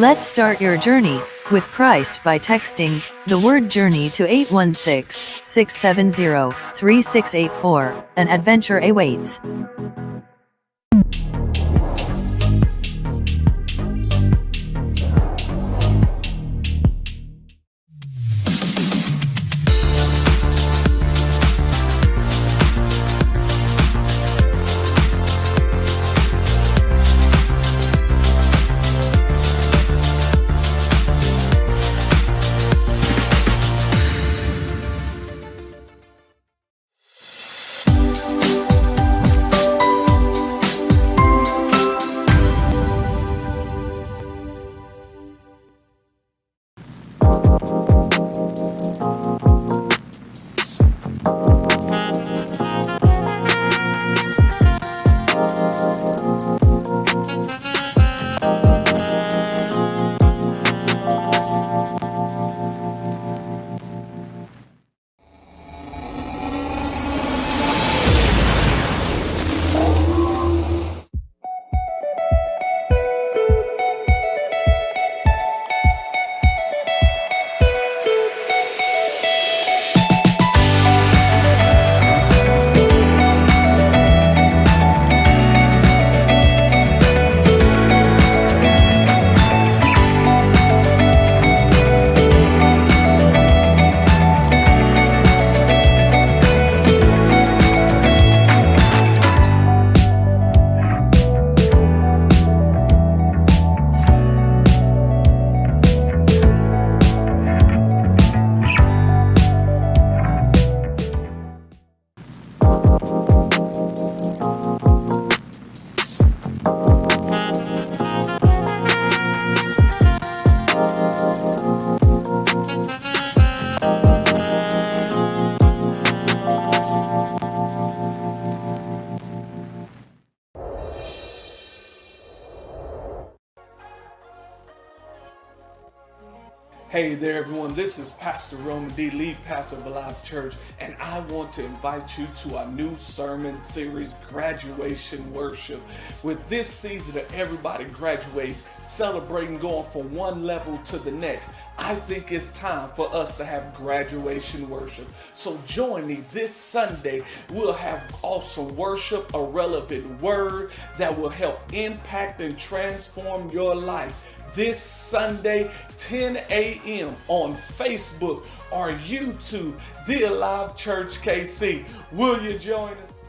Let's start your journey with Christ by texting the word journey to 816-670-3684. An adventure awaits. Hey there everyone, this is Pastor Roman D, lead pastor of Alive Church, and I want to invite you to our new sermon series, Graduation Worship. With this season of everybody graduating, celebrating, going from one level to the next, I think it's time for us to have graduation worship. So join me this Sunday. We'll have awesome worship, a relevant word that will help impact and transform your life. This Sunday, 10 a.m. on Facebook or YouTube, The Alive Church KC. Will you join us?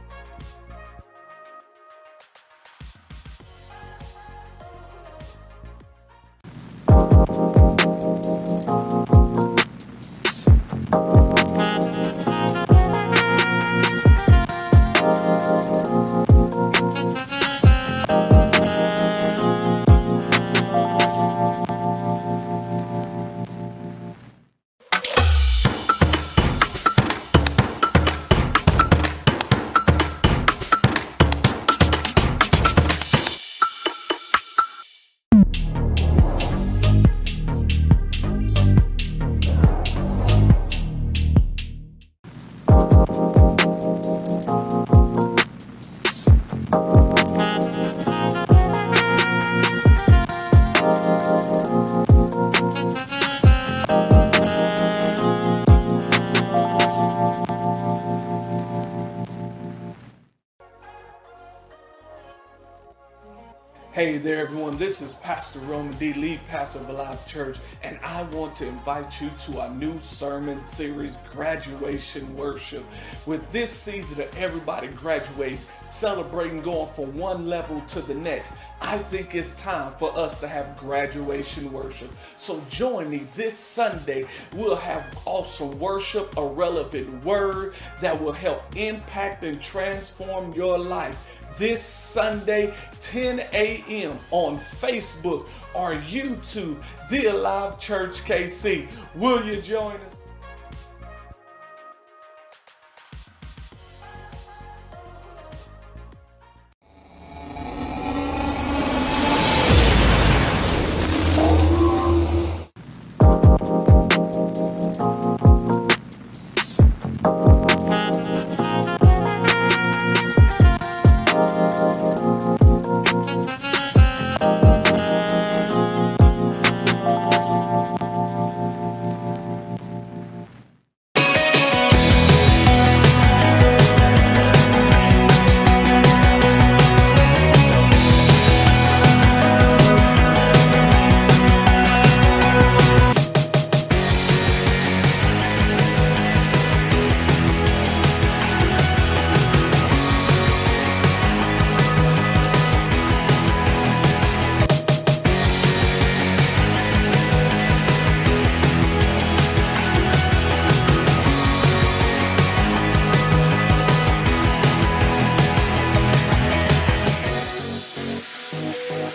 Hey there everyone, this is Pastor Roman D, lead pastor of Alive Church, and I want to invite you to our new sermon series, Graduation Worship. With this season of everybody graduating, celebrating, going from one level to the next, I think it's time for us to have graduation worship. So join me this Sunday. We'll have awesome worship, a relevant word that will help impact and transform your life. This Sunday, 10 a.m. on Facebook or YouTube, The Alive Church KC. Will you join us?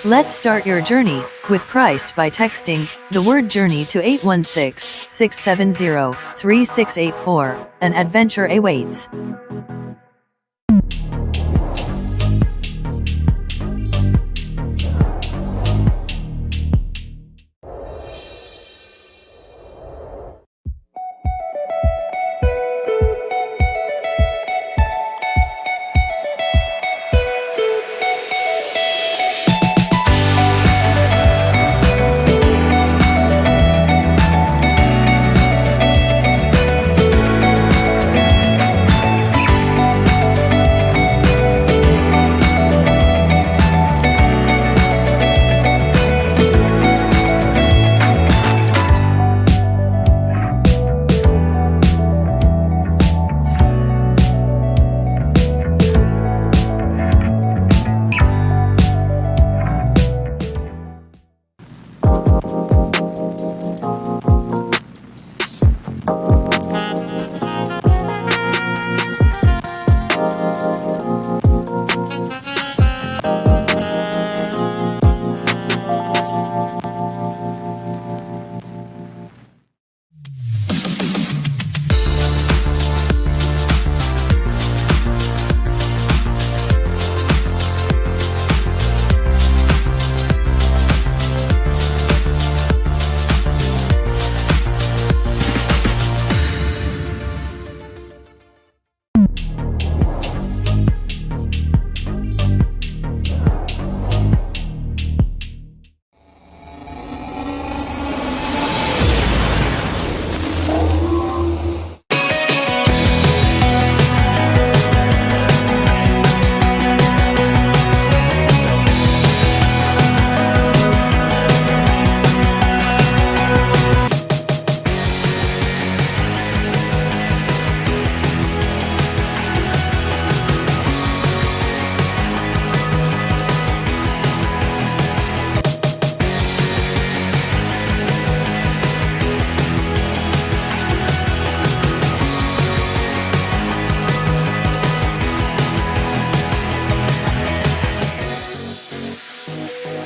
Let's start your journey with Christ by texting the word journey to 816-670-3684. An adventure awaits.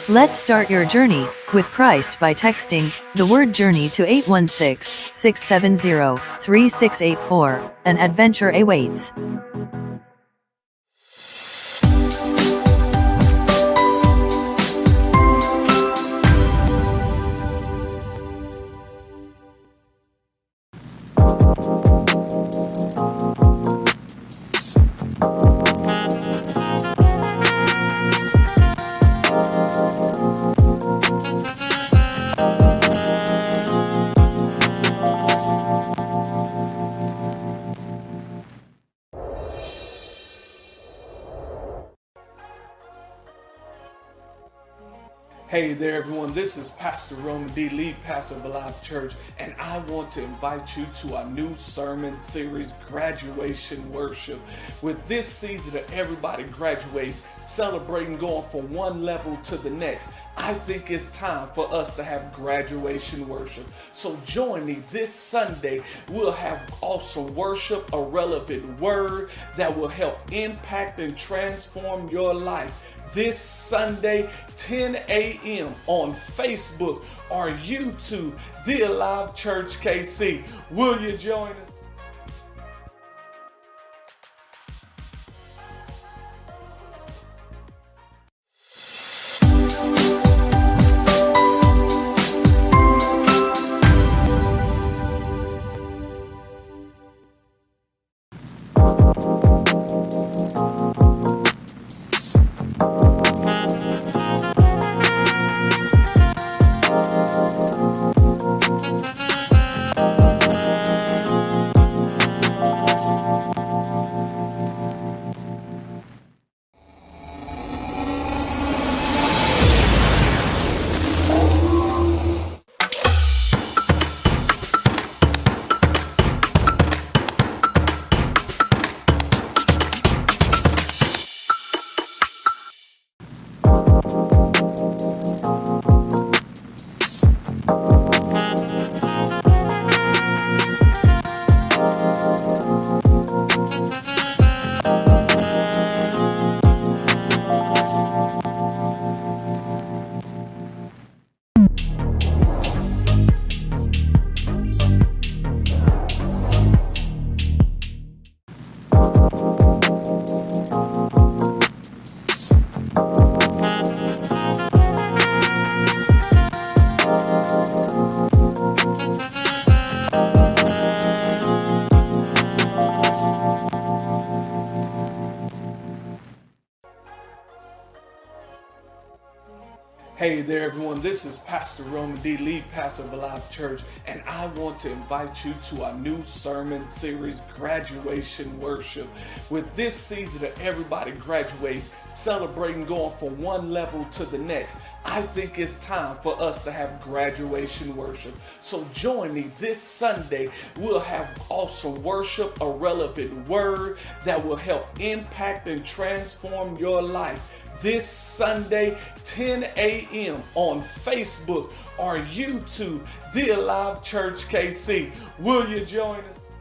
Let's start your journey with Christ by texting the word journey to 816-670-3684. An adventure awaits. Hey there, everyone. This is Pastor Roman D, lead pastor of Alive Church, and I want to invite you to our new sermon series, Graduation Worship. With this season of everybody graduating, celebrating, going from one level to the next, I think it's time for us to have graduation worship. So join me this Sunday. We'll have awesome worship, a relevant word that will help impact and transform your life. This Sunday, 10 a.m. on Facebook or YouTube, The Alive Church KC. Will you join us? Hey there, everyone. This is Pastor Roman D, lead pastor of Alive Church, and I want to invite you to our new sermon series, Graduation Worship. With this season of everybody graduating, celebrating, going from one level to the next, I think it's time for us to have graduation worship. So join me this Sunday. We'll have awesome worship, a relevant word that will help impact and transform your life. This Sunday, 10 a.m. on Facebook or YouTube, The Alive Church KC. Will you join us?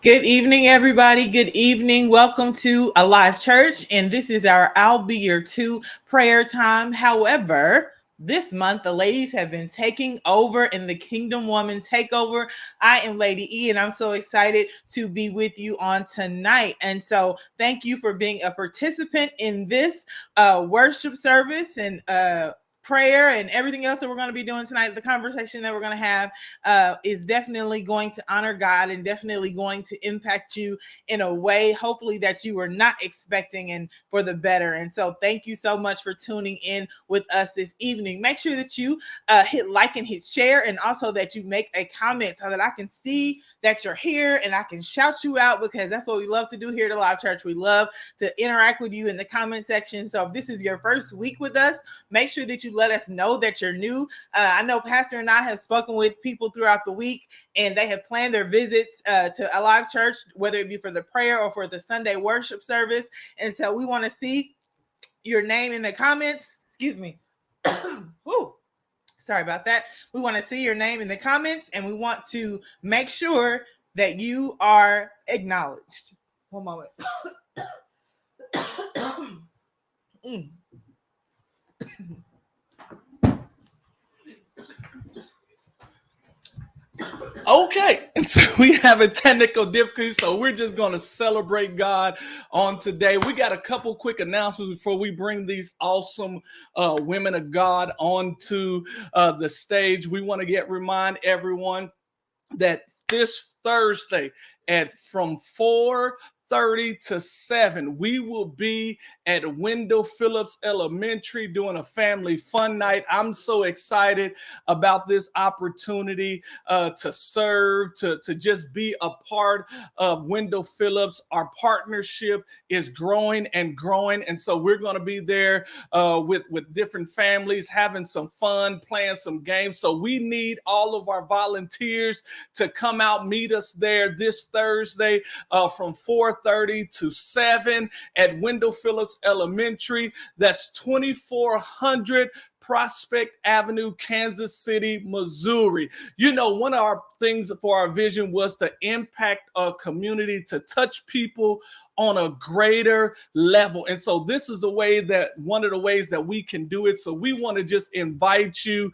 Good evening, everybody. Good evening. Welcome to Alive Church. And this is our I'll Be Your Two prayer time. However, this month, the ladies have been taking over in the Kingdom Woman Takeover. I am Lady E, and I'm so excited to be with you on tonight. And so thank you for being a participant in this worship service and prayer and everything else that we're going to be doing tonight. The conversation that we're going to have is definitely going to honor God and definitely going to impact you in a way, hopefully, that you were not expecting and for the better. And so thank you so much for tuning in with us this evening. Make sure that you hit like and hit share, and also that you make a comment so that I can see that you're here and I can shout you out, because that's what we love to do here at Alive Church. We love to interact with you in the comment section. So if this is your first week with us, make sure that you let us know that you're new. I know Pastor and I have spoken with people throughout the week, and they have planned their visits to Alive Church, whether it be for the prayer or for the Sunday worship service. And so we want to see your name in the comments. Excuse me. Woo. Sorry about that. We want to see your name in the comments, and we want to make sure that you are acknowledged. One moment. Okay, and so we have a technical difficulty, so we're just going to celebrate God on today. We got a couple quick announcements before we bring these awesome women of God onto the stage. We want to remind everyone that this Thursday from 4:30 to 7, we will be at Wendell Phillips Elementary doing a family fun night. I'm so excited about this opportunity to serve, to just be a part of Wendell Phillips. Our partnership is growing and growing, and so we're going to be there with different families, having some fun, playing some games. So we need all of our volunteers to come out, meet us there this Thursday from 4:30 to 7 at Wendell Phillips Elementary. That's 2400 Prospect Avenue, Kansas City, Missouri. You know, one of our things for our vision was to impact our community, to touch people on a greater level. And so this is one of the ways that we can do it. So we want to just invite you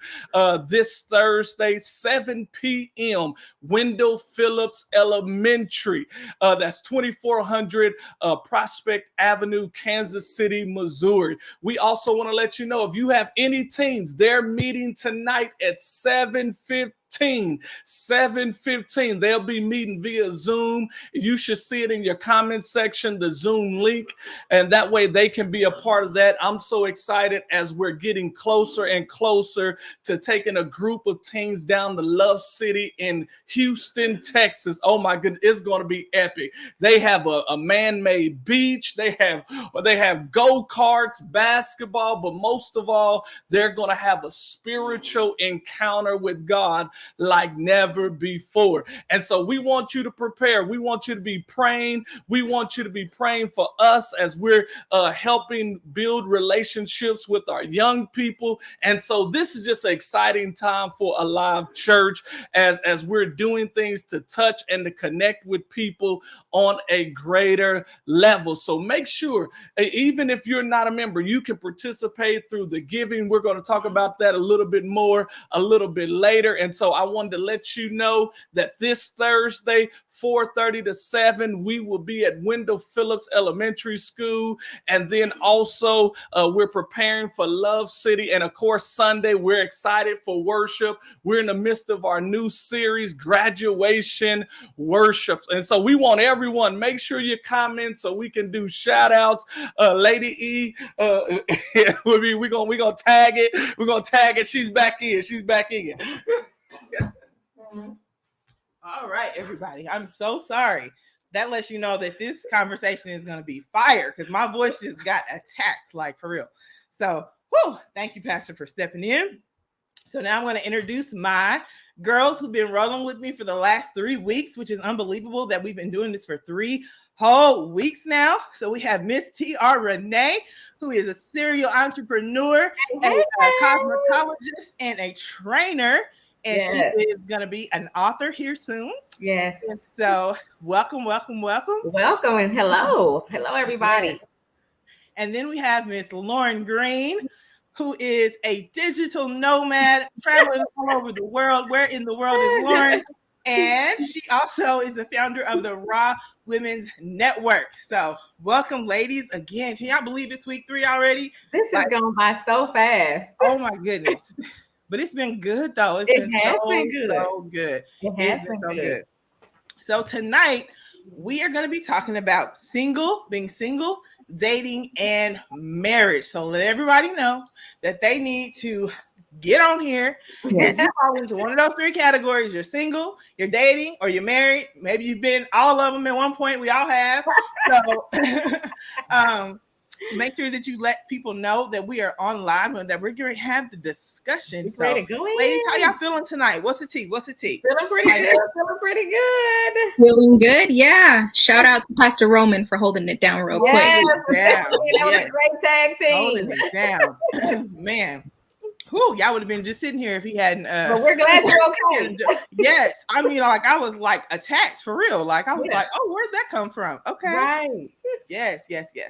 this Thursday, 7 p.m., Wendell Phillips Elementary. That's 2400 Prospect Avenue, Kansas City, Missouri. We also want to let you know, if you have any teens, they're meeting tonight at 7:15. 7:15. They'll be meeting via Zoom. You should see it in your comment section, the Zoom link, and that way they can be a part of that. I'm so excited as we're getting closer and closer to taking a group of teens down to Love City in Houston, Texas. Oh my goodness, it's going to be epic. They have a man-made beach. They have go-karts, basketball, but most of all, they're going to have a spiritual encounter with God like never before. And so we want you to prepare. We want you to be praying. We want you to be praying for us as we're helping build relationships with our young people. And so this is just an exciting time for Alive Church as we're doing things to touch and to connect with people on a greater level. So make sure, even if you're not a member, you can participate through the giving. We're going to talk about that a little bit more a little bit later. And so I wanted to let you know that this Thursday, 4:30 to 7, we will be at Wendell Phillips Elementary School. And then also we're preparing for Love City. And of course, Sunday, we're excited for worship. We're in the midst of our new series, Graduation Worships. And so we want everyone, make sure you comment so we can do shout outs. Lady E, we're gonna tag it. We're gonna tag it. She's back in. All right, everybody. I'm so sorry. That lets you know that this conversation is going to be fire because my voice just got attacked, like for real. So, thank you, Pastor, for stepping in. So now I'm going to introduce my girls who've been rolling with me for the last 3 weeks, which is unbelievable that we've been doing this for 3 whole weeks now. So we have Miss T.R. Renee, who is a serial entrepreneur, a cosmetologist, and a trainer. And she is going to be an author here soon. Yes. And so welcome. Welcome and hello. Hello, everybody. Yes. And then we have Miss Lauren Green, who is a digital nomad traveling all over the world. Where in the world is Lauren? And she also is the founder of the Raw Women's Network. So welcome, ladies. Again, can y'all believe it's week 3 already? This is going by so fast. Oh my goodness. But it's been good though. It's been so good. It has been so good. So tonight we are going to be talking about being single, dating, and marriage. So let everybody know that they need to get on here. Yes. You fall into one of those 3 categories. You're single, you're dating, or you're married. Maybe you've been all of them at one point. We all have. So make sure that you let people know that we are on live and that we're going to have the discussion. So, ladies, how y'all feeling tonight? What's the tea? Feeling pretty good. Feeling good. Yeah. Shout out to Pastor Roman for holding it down real quick. That was a great tag team. Holding it down. Man. Whew, y'all would have been just sitting here if he hadn't. But we're glad you're okay. Yes. I mean, like I was like attacked for real. Like I was like, oh, where'd that come from? Okay. Right. Yes.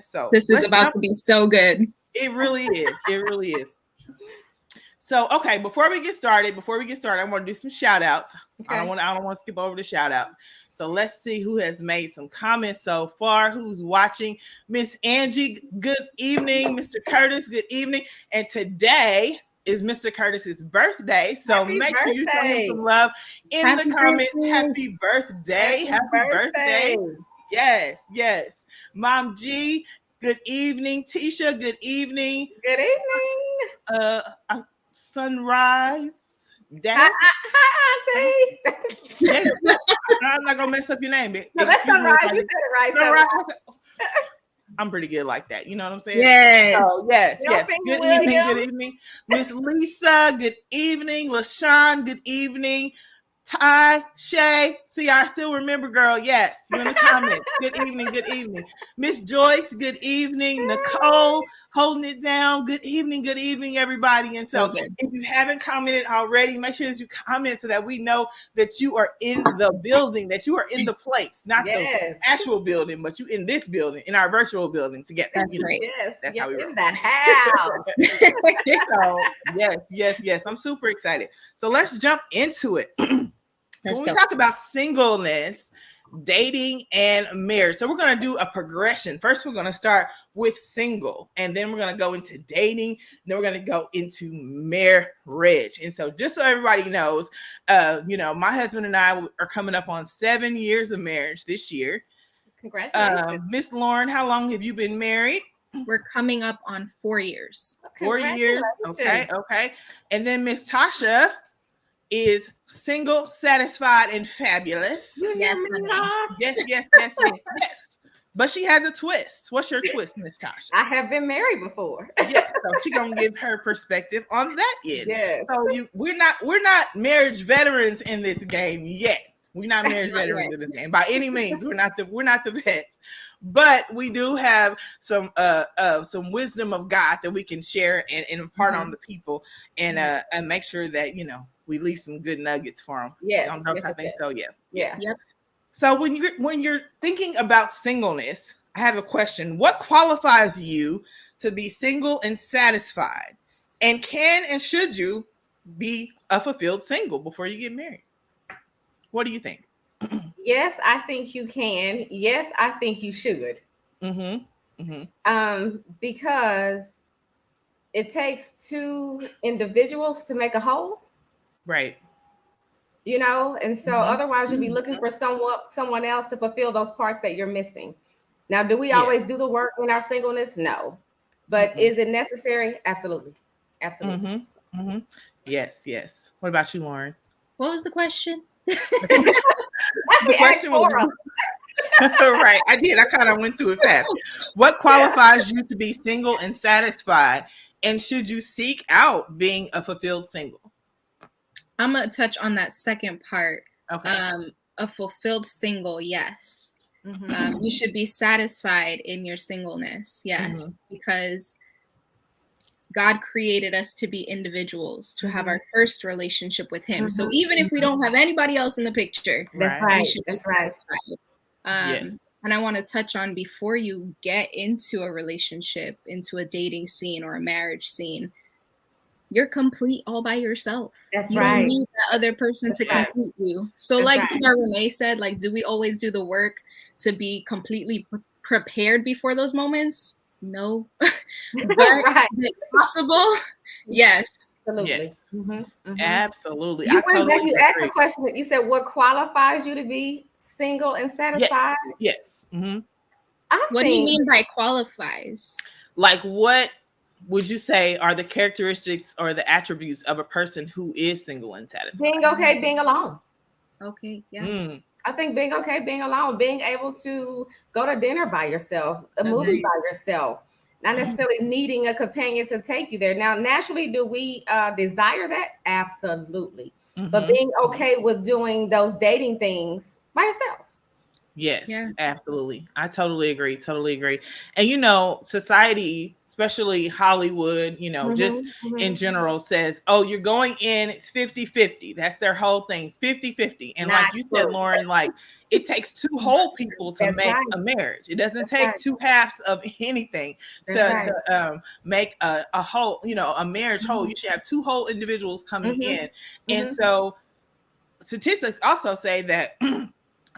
So this is about to be so good. It really is. So, okay, before we get started, I want to do some shout outs. Okay. I don't want to skip over the shout outs. So let's see who has made some comments so far, who's watching. Miss Angie, good evening. Mr. Curtis, good evening. And today is Mr. Curtis's birthday. So make sure you show him some love in the comments. Happy birthday. Happy birthday. Yes. Mom G, good evening. Tisha, good evening. Good evening. Sunrise. Dad? Hi, Auntie. Yes. I'm not gonna mess up your name. No, that's Sunrise. You said it right. Sunrise. I'm pretty good like that. You know what I'm saying? Yes. Oh, yes. Good evening. William. Good evening. Miss Lisa, good evening. LaShawn, good evening. Ty, Shay, see, I still remember, girl. Yes, you in the comments. Good evening, good evening. Miss Joyce, good evening. Nicole, holding it down. Good evening, everybody. And so, if you haven't commented already, make sure that you comment so that we know that you are in the building, that you are in the place, not the actual building, but you in this building, in our virtual building together. That's right. Yes, that's how we roll. In the house. So, yes. I'm super excited. So let's jump into it. So when we talk about singleness, dating, and marriage, so we're going to do a progression. First, we're going to start with single, and then we're going to go into dating, then we're going to go into marriage. And so just so everybody knows, my husband and I are coming up on 7 years of marriage this year. Congratulations. Miss Lauren, how long have you been married? We're coming up on 4 years. 4 years. Okay. And then Miss Tasha is single, satisfied, and fabulous. Yes. But she has a twist. What's your twist, Miss Tasha? I have been married before. Yes, so she's gonna give her perspective on that end. Yes. So we're not marriage veterans in this game yet. We're not marriage veterans in this game by any means. We're not the vets, but we do have some wisdom of God that we can share and impart on the people, and make sure that we leave some good nuggets for them. Yes, I think so. Yeah. Yep. So when you're thinking about singleness, I have a question. What qualifies you to be single and satisfied? And can and should you be a fulfilled single before you get married? What do you think? Yes, I think you can. Yes, I think you should. Because it takes two individuals to make a whole. Right. And so otherwise you'll be looking for someone else to fulfill those parts that you're missing. Now, do we always do the work in our singleness? No. But is it necessary? Absolutely. Yes. What about you, Lauren? What was the question? The question was right. I did. I kind of went through it fast. What qualifies you to be single and satisfied? And should you seek out being a fulfilled single? I'm going to touch on that second part. Okay. A fulfilled single, yes. You should be satisfied in your singleness, yes, because God created us to be individuals, to have our first relationship with Him. So even if we don't have anybody else in the picture, we should be satisfied. Yes. And I want to touch on, before you get into a relationship, into a dating scene or a marriage scene, you're complete all by yourself. That's you right. You don't need the other person to complete you. So Tina Renee said, do we always do the work to be completely prepared before those moments? No. But is it possible? Yes. Absolutely. Yes. Absolutely. You asked a question. You said, what qualifies you to be single and satisfied? Yes. What do you mean by qualifies? Like, what would you say are the characteristics or the attributes of a person who is single and satisfied? Being okay, being alone. Okay, yeah. I think being okay, being alone, being able to go to dinner by yourself, a movie by yourself, not necessarily needing a companion to take you there. Now, naturally, do we desire that? Absolutely. But being okay with doing those dating things by yourself. Yes, Yeah. absolutely. I totally agree. Totally agree. And you know, society, especially Hollywood, you know, just in general says, oh, you're going in, it's 50-50. That's their whole thing. It's 50-50. And Not like you said, true. Lauren, like it takes two whole people to That's make right. a marriage. It doesn't That's take right. two halves of anything That's right. to make a whole, you know, a marriage whole. You should have two whole individuals coming in. And so statistics also say that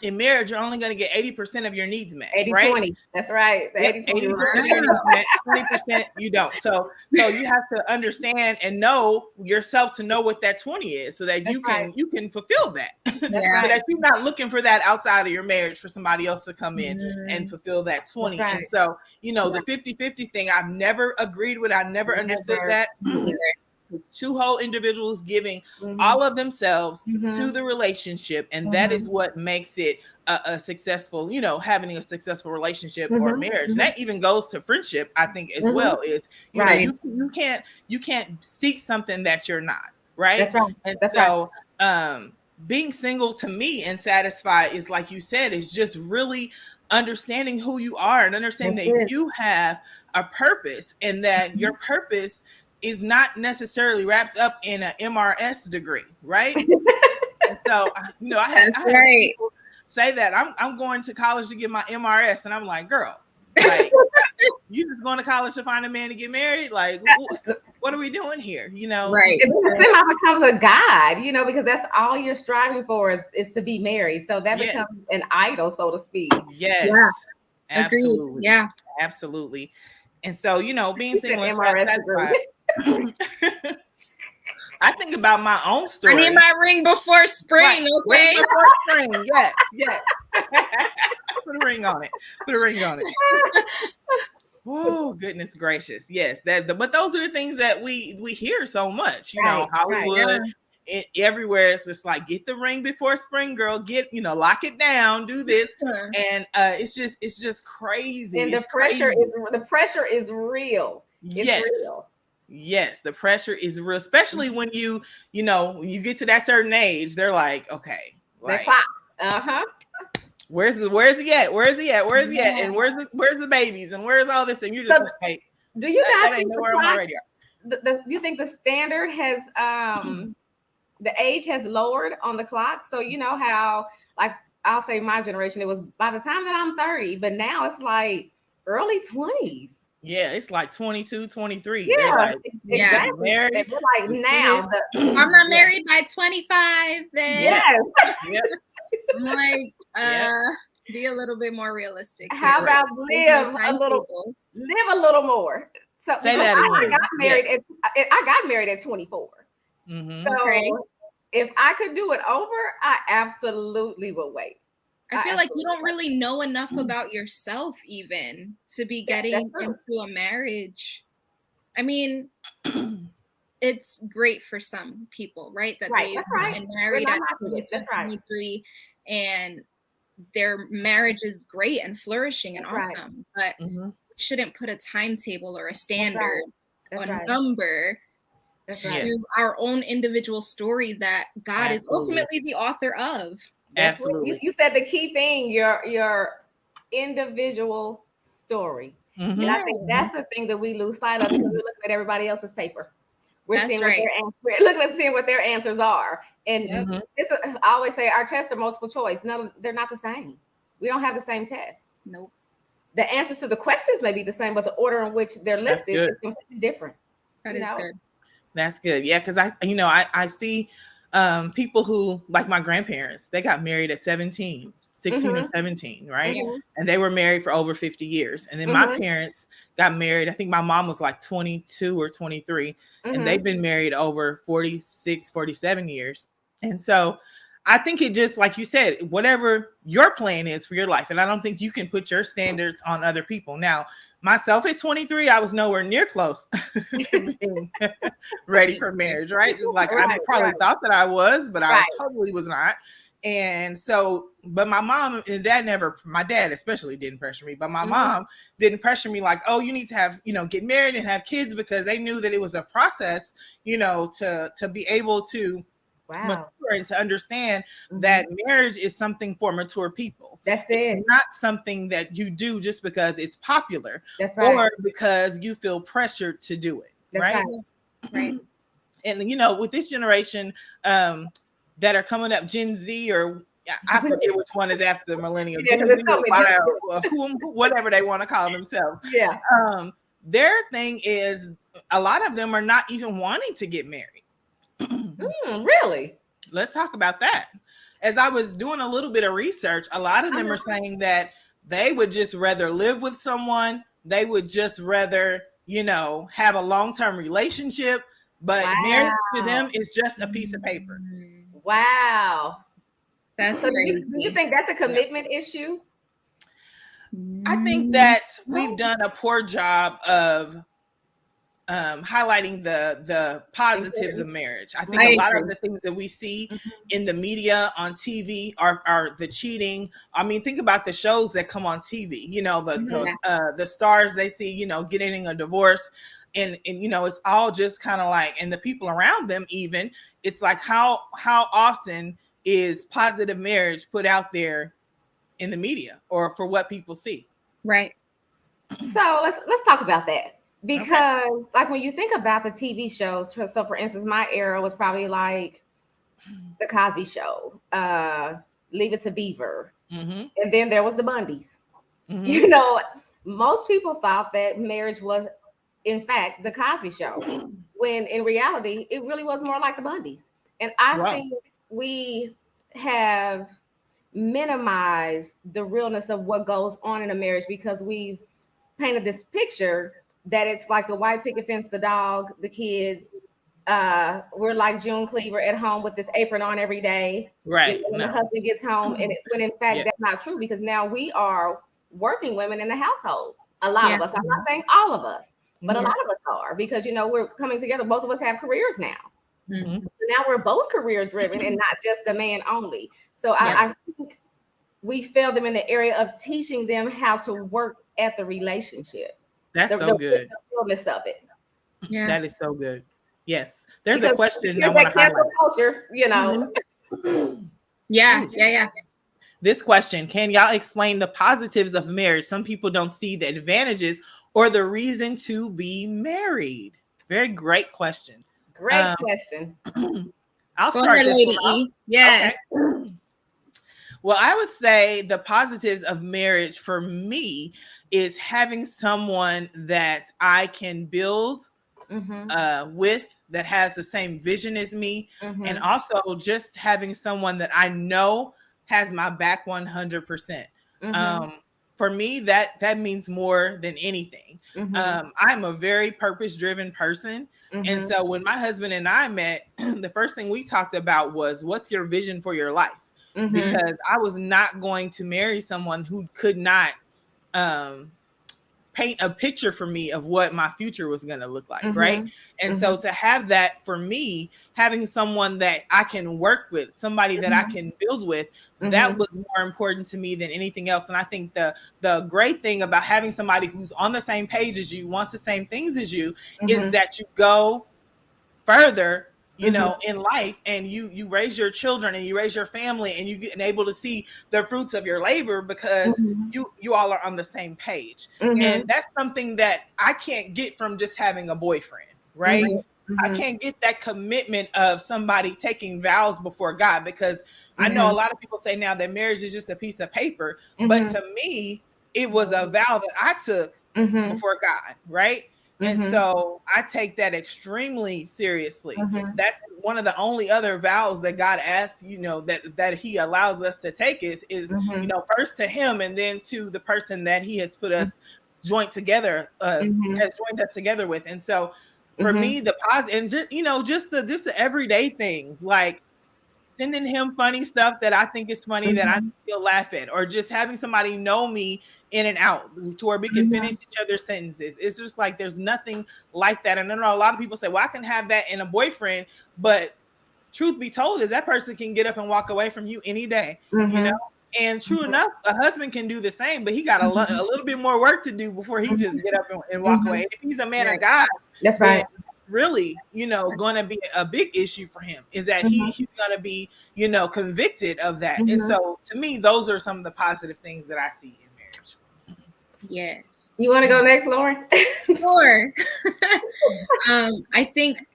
in marriage, you're only going to get 80% of your needs met, 80 right? 20. That's right. The Yep, 80 20. 80% of your needs met, 20% you don't. So you have to understand and know yourself to know what that 20 is, so that you can fulfill that. So that you're not looking for that outside of your marriage for somebody else to come in and fulfill that 20. And so, you know, the 50-50 thing, I've never agreed with. I never understood that. Two whole individuals giving all of themselves to the relationship, and that is what makes it a successful, you know, having a successful relationship or marriage. And that even goes to friendship, I think, as well. Is you know, you can't seek something that you're not, right? That's right. And That's so being single to me and satisfied is, like you said, is just really understanding who you are and understanding that you have a purpose, and that your purpose is not necessarily wrapped up in an MRS degree, right? And so, you know, I had people say that I'm going to college to get my MRS, and I'm like, girl, like, you just going to college to find a man to get married? Like, what are we doing here? You know, right? It somehow becomes a guide, you know, because that's all you're striving for is to be married. So that becomes an idol, so to speak. Yes, absolutely, agreed. Yeah, absolutely. And so, you know, being single and satisfied. I think about my own story. I need my ring before spring, okay? Ring before spring, yes. Put a ring on it. Oh, goodness gracious. Yes, but those are the things that we hear so much, you know, Hollywood, everywhere. It's just like, get the ring before spring, girl. Get, you know, lock it down, do this. And it's just crazy. And the pressure is real. It's real. Yes, the pressure is real, especially when you know, you get to that certain age. They're like, okay, like, where's he at? And where's the babies? And where's all this? And you're just like, do you guys think you think the standard has the age has lowered on the clock? So you know how, like, I'll say my generation, it was by the time that I'm 30, but now it's like early 20s. Yeah, it's like 22, 23. Yeah, they're like, exactly. They're like, now I'm not married by 25. Then yes. I'm like, be a little bit more realistic. How about live a little more? So say that again. I got married at 24. So if I could do it over, I absolutely would wait. I feel like you don't really know enough about yourself even to be getting into a marriage. I mean, it's great for some people, right? That they've been married at 22, 23, and their marriage is great and flourishing and awesome. But we shouldn't put a timetable or a standard, a number to our own individual story that God is ultimately the author of. Absolutely. You said the key thing, your individual story. And I think that's the thing that we lose sight of, because we're looking at everybody else's paper. We're seeing seeing what their answers are. And I always say our tests are multiple choice. No, they're not the same. We don't have the same test. Nope. The answers to the questions may be the same, but the order in which they're listed is completely different. That is good. That's good. Yeah, because I see people who, like my grandparents, they got married at 16 or 17, right? And they were married for over 50 years. And then my parents got married. I think my mom was like 22 or 23, and they've been married over 46, 47 years. And so I think it just, like you said, whatever your plan is for your life. And I don't think you can put your standards on other people. Now, myself at 23, I was nowhere near close to being ready for marriage, right? Just like I probably thought that I was, but I totally was not. And so, but my mom and dad my dad especially didn't pressure me, but my mom didn't pressure me like, oh, you need to have, get married and have kids, because they knew that it was a process, to be able to mature and to understand that marriage is something for mature people. That's it. It's not something that you do just because it's popular. That's right. Or because you feel pressured to do it. That's Right. And you know, with this generation that are coming up, Gen Z, or I forget which one is after the millennial, Gen Z, whatever they want to call themselves. Yeah. Their thing is a lot of them are not even wanting to get married. Really? Let's talk about that. As I was doing a little bit of research, a lot of them are saying that they would just rather live with someone. They would just rather, you know, have a long-term relationship, but marriage to them is just a piece of paper. Wow. That's so crazy. do you think that's a commitment issue? I think that we've done a poor job of highlighting the positives of marriage. I think a lot of the things that we see in the media, on TV, are the cheating. I mean, think about the shows that come on TV. You know, the stars they see, you know, getting a divorce, and you know, it's all just kind of like, and the people around them, even, it's like how often is positive marriage put out there in the media or for what people see? Right. So let's talk about that. Because like when you think about the TV shows, so for instance, my era was probably like the Cosby Show, Leave It to Beaver, and then there was the Bundys. You know, most people thought that marriage was, in fact, the Cosby Show, when in reality, it really was more like the Bundys. And I think we have minimized the realness of what goes on in a marriage because we've painted this picture that it's like the white picket fence, the dog, the kids. We're like June Cleaver at home with this apron on every day. Right. When the husband gets home, and when in fact that's not true, because now we are working women in the household. A lot of us. I'm not saying all of us, but a lot of us are, because you know we're coming together. Both of us have careers now. So now we're both career driven and not just the man only. So I think we failed them in the area of teaching them how to work at the relationship. That's so good. The realness of it. Yeah, that is so good. Yes, there's a question I want to highlight. Culture, you know. Yeah. This question: can y'all explain the positives of marriage? Some people don't see the advantages or the reason to be married. Very great question. Great question. I'll start this Lady one E. Yeah. Okay. Well, I would say the positives of marriage for me is having someone that I can build with, that has the same vision as me, and also just having someone that I know has my back 100%. For me, that means more than anything. I'm a very purpose-driven person. And so when my husband and I met, the first thing we talked about was, what's your vision for your life? Because I was not going to marry someone who could not paint a picture for me of what my future was going to look like. Right. And so to have that, for me, having someone that I can work with, somebody that I can build with, that was more important to me than anything else. And I think the great thing about having somebody who's on the same page as you, wants the same things as you, is that you go further, you know, in life, and you raise your children and you raise your family, and you get able to see the fruits of your labor because you all are on the same page. And that's something that I can't get from just having a boyfriend, right? I can't get that commitment of somebody taking vows before God, because I know a lot of people say now that marriage is just a piece of paper, but to me, it was a vow that I took before God, right? And so I take that extremely seriously. That's one of the only other vows that God asks, you know, that he allows us to take is, you know, first to him, and then to the person that he has put us joined together, has joined us together with. And so for me, the positive, and just, you know, just the everyday things, like sending him funny stuff that I think is funny that I still laugh at, or just having somebody know me in and out to where we can finish each other's sentences. It's just like, there's nothing like that. And I know a lot of people say, well, I can have that in a boyfriend, but truth be told is that person can get up and walk away from you any day, you know? And true enough, a husband can do the same, but he got a little bit more work to do before he just get up and walk away. If he's a man of God, that's right. really, going to be a big issue for him, is that he's going to be, convicted of that. And so to me, those are some of the positive things that I see in marriage. Yes. You want to go next, Lauren? Sure. I think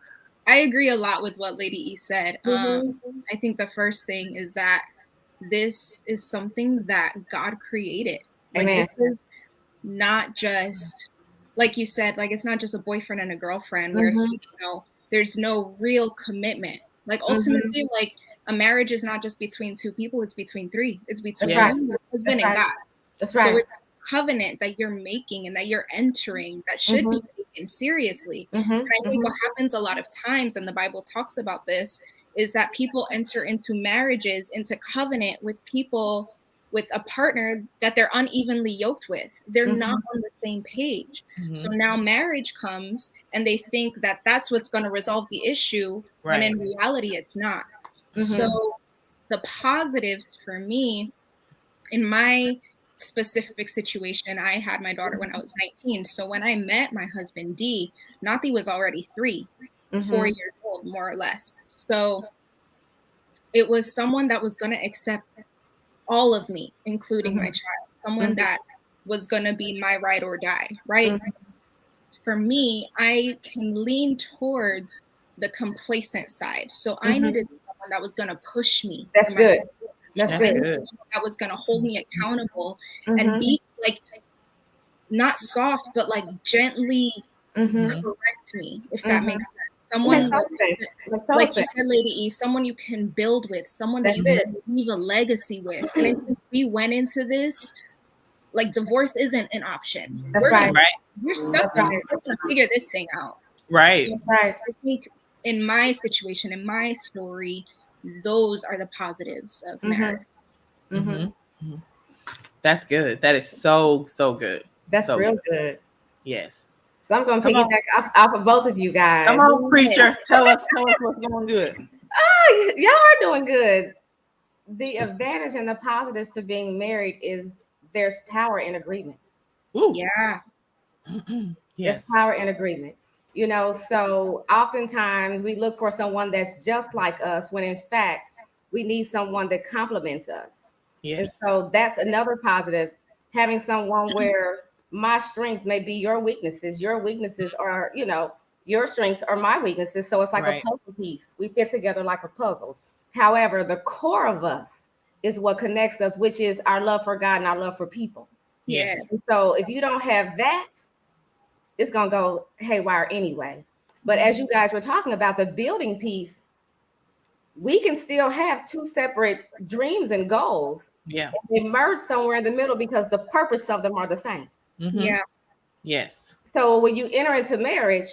I agree a lot with what Lady E said. I think the first thing is that this is something that God created. Like, Amen. this is not just, like you said, like, it's not just a boyfriend and a girlfriend where, there's no real commitment. Like, ultimately, like, a marriage is not just between two people, it's between three. It's between you, your husband, and God. That's right. So it's a covenant that you're making and that you're entering that should be taken seriously. And I think what happens a lot of times, and the Bible talks about this, is that people enter into marriages, into covenant with people, with a partner that they're unevenly yoked with. They're not on the same page. So now marriage comes and they think that that's what's going to resolve the issue, when in reality it's not. So the positives for me, in my specific situation, I had my daughter when I was 19. So when I met my husband D, Nathi was already 4 years old, more or less. So it was someone that was going to accept all of me, including my child, someone that was going to be my ride or die, right? For me, I can lean towards the complacent side. So I needed someone that was going to push me. That's good. That's good. That was going to hold me accountable and be like, not soft, but like gently correct me, if that makes sense. Someone like you said, Lady E, someone you can build with, someone that you can leave a legacy with. And I think we went into this like divorce isn't an option. That's right. We're stuck in it. We're going to figure this thing out. Right. So I think in my situation, in my story, those are the positives of marriage. That's good. That is so good. That's so real good. good. Yes. So I'm going to piggyback off of both of you guys. Come on, preacher. Tell us what's going good. Oh, y'all are doing good. The advantage and the positives to being married is there's power in agreement. Ooh. Yeah. Yes. There's power in agreement. So oftentimes we look for someone that's just like us, when in fact we need someone that complements us. Yes. And so that's another positive, having someone where my strengths may be your weaknesses. Your weaknesses are, your strengths are my weaknesses. So it's like a puzzle piece. We fit together like a puzzle. However, the core of us is what connects us, which is our love for God and our love for people. Yes. And so if you don't have that, it's going to go haywire anyway. But as you guys were talking about the building piece, we can still have two separate dreams and goals. Yeah. They merge somewhere in the middle because the purpose of them are the same. Yeah. Yes. So when you enter into marriage,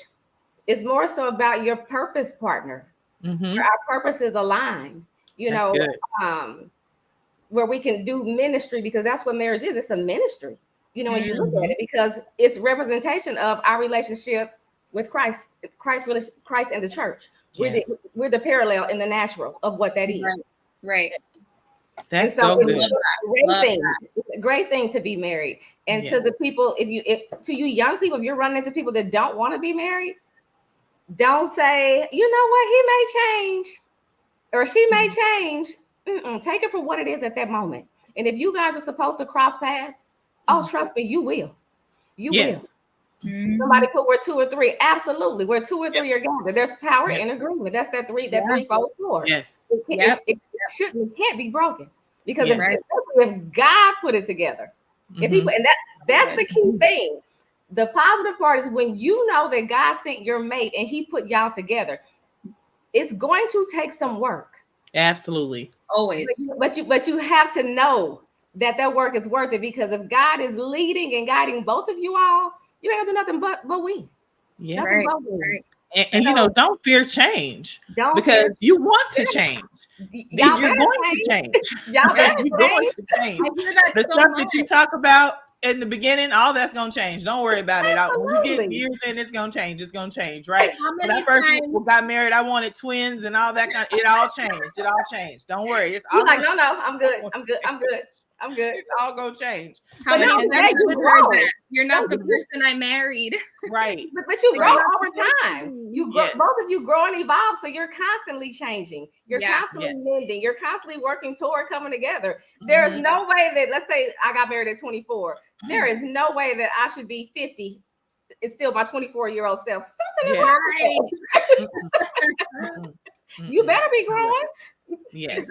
it's more so about your purpose partner. Where our purposes align, where we can do ministry, because that's what marriage is. It's a ministry, when you look at it, because it's representation of our relationship with Christ and the church. Yes. We're the parallel in the natural of what that is. Right. That's so good. It's a great thing to be married. And to the people, to you young people, if you're running into people that don't want to be married, don't say, you know what, he may change or she may change. Take it for what it is at that moment. And if you guys are supposed to cross paths, trust me, you will. You will. Somebody put where 2 or 3. Absolutely. Where 2 or 3 are gathered. There's power in agreement. That's that threefold floor. Yes. It can't be broken. Because if God put it together, if people, and that's the key thing. The positive part is when you know that God sent your mate and he put y'all together, it's going to take some work. Absolutely. Always. But you have to know that work is worth it, because if God is leading and guiding both of you all, you ain't gonna do nothing but win. Yeah. Right. And don't fear change. Because you want to change. You're going to change. Y'all better You're going to change. I hear that the so stuff much. that you talk about in the beginning, all that's going to change. Don't worry about it. When we get years in, it's going to change. It's going to change, right? When I first got married, I wanted twins and all that it all changed. It all changed. Don't worry. It's all like, no, I'm good. I'm good. I'm good. It's all gonna change. How many no, times today have you you grow. heard that? You're not the person I married. Right. But you grow Right. over time. You grow, Yes. both of you grow and evolve, so you're constantly changing. You're Yeah. constantly mending. You're constantly working toward coming together. There is no way that, let's say I got married at 24. There is no way that I should be 50. It's still my 24-year-old self. Something is wrong with that. You better be growing. Yes.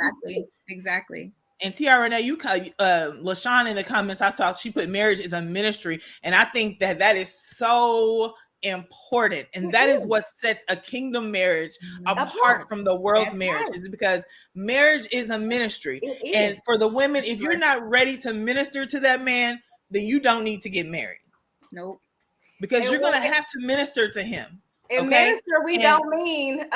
Exactly. And Tiara, you call LaShawn in the comments. I saw she put marriage is a ministry, and I think that is so important, and that is what sets a kingdom marriage apart from the world's marriage. Is because marriage is a ministry, and for the women, if you're not ready to minister to that man, then you don't need to get married. Nope. Because you're gonna have to minister to him. And minister, we don't mean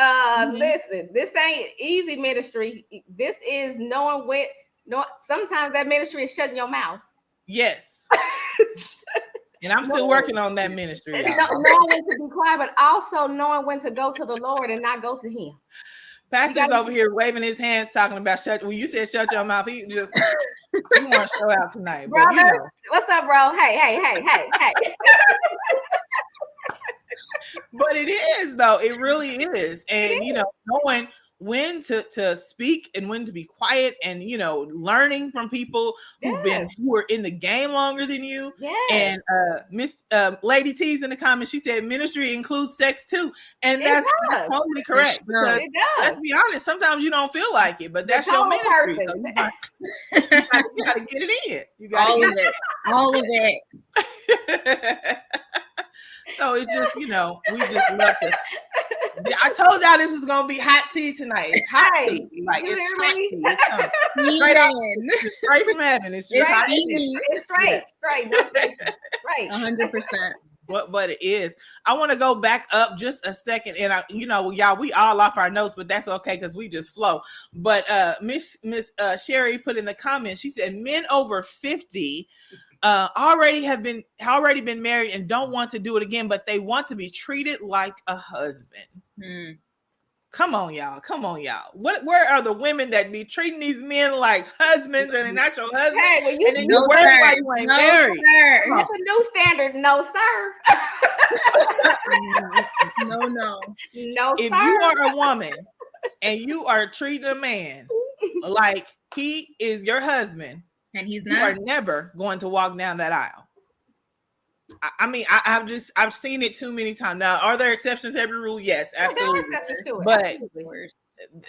listen, this ain't easy ministry. This is knowing when. No, sometimes that ministry is shutting your mouth. Yes. And I'm still working on that ministry. Knowing when to be quiet, but also knowing when to go to the Lord and not go to him. Pastor's over here waving his hands, talking about when you said shut your mouth, he just you want to show out tonight. Bro, but you know. What's up, bro? Hey. But it is, though. It really is. And knowing when to speak and when to be quiet, and learning from people who are in the game longer than you. And Miss Lady T's in the comments, she said ministry includes sex too, and that's totally correct. Because let's be honest, sometimes you don't feel like it, but that's your ministry. So you got to get it in. You got all of it. So it's just, we just love to. I told y'all this is gonna be hot tea tonight. It's hot tea. Like it's hot tea. It's straight from heaven. It's just hot tea. It's straight. Right. 100%. But it is. I want to go back up just a second, and y'all, we all off our notes, but that's okay because we just flow. But Miss Sherry put in the comments. She said men over 50 already been married and don't want to do it again, but they want to be treated like a husband. Come on, y'all. Where are the women that be treating these men like husbands and they're not your husband? Hey, well, and then you worry about you ain't married. Sir. That's a new standard. No, sir. No, if sir. you are a woman and you are treating a man like he is your husband, and he's not, you are never going to walk down that aisle. I mean, I've seen it too many times. Now, are there exceptions to every rule? Yes, absolutely. There are exceptions to it. But